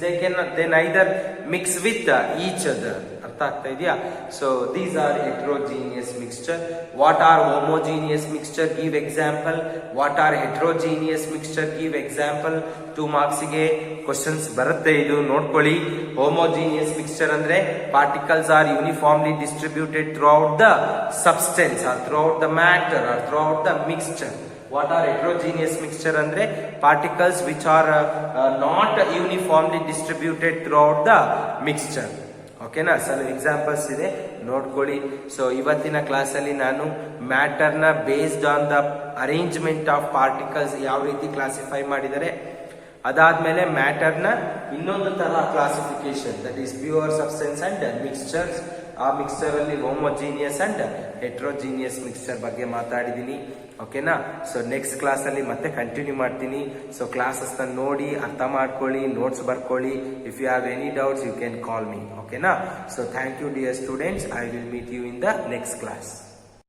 they neither mix with each other. ಅರ್ಥ ಆಗ್ತಾ ಇದೆಯಾ? So these are heterogeneous mixture. What are homogeneous mixture? Give example. What are heterogeneous mixture? Give example. 2 marks ಗೆ questions ಬರುತ್ತೆ, ಇದು ನೋಡ್ಕೊಳ್ಳಿ. Homogeneous mixture ಅಂದ್ರೆ particles are uniformly distributed throughout the substance or throughout the matter or throughout the mixture. What are heterogeneous mixture ಅಂದ್ರೆ particles which are not uniformly distributed throughout the mixture. ಓಕೆನಾ? ಸರ್ examples ಇದೆ, ನೋಡ್ಕೊಳ್ಳಿ. So ಇವತ್ತಿನ ಕ್ಲಾಸಲ್ಲಿ ನಾನು ಮ್ಯಾಟರ್ನ based on the arrangement of particles ಯಾವ ರೀತಿ ಕ್ಲಾಸಿಫೈ ಮಾಡಿದರೆ, ಅದಾದ್ಮೇಲೆ ಮ್ಯಾಟರ್ನ ಇನ್ನೊಂದು ತರ classification, that is pure substance and mixtures. ಆ ಮಿಕ್ಸ್ಚರ್ ಅಲ್ಲಿ ಹೋಮೋಜಿನಿಯಸ್ ಅಂಡ್ ಹೆಟ್ರೋಜಿನಿಯಸ್ ಮಿಕ್ಸ್ಚರ್ ಬಗ್ಗೆ ಮಾತಾಡಿದೀನಿ. ಓಕೆನಾ? ಸೊ ನೆಕ್ಸ್ಟ್ ಕ್ಲಾಸ್ ಅಲ್ಲಿ ಮತ್ತೆ ಕಂಟಿನ್ಯೂ ಮಾಡ್ತೀನಿ. ಸೊ ಕ್ಲಾಸಸ್ ನೋಡಿ ಅರ್ಥ ಮಾಡ್ಕೊಳ್ಳಿ, ನೋಟ್ಸ್ ಬರ್ಕೊಳ್ಳಿ. If you have any doubts you can call me. ಓಕೆನಾ? So thank you dear students. I will meet you in the next class.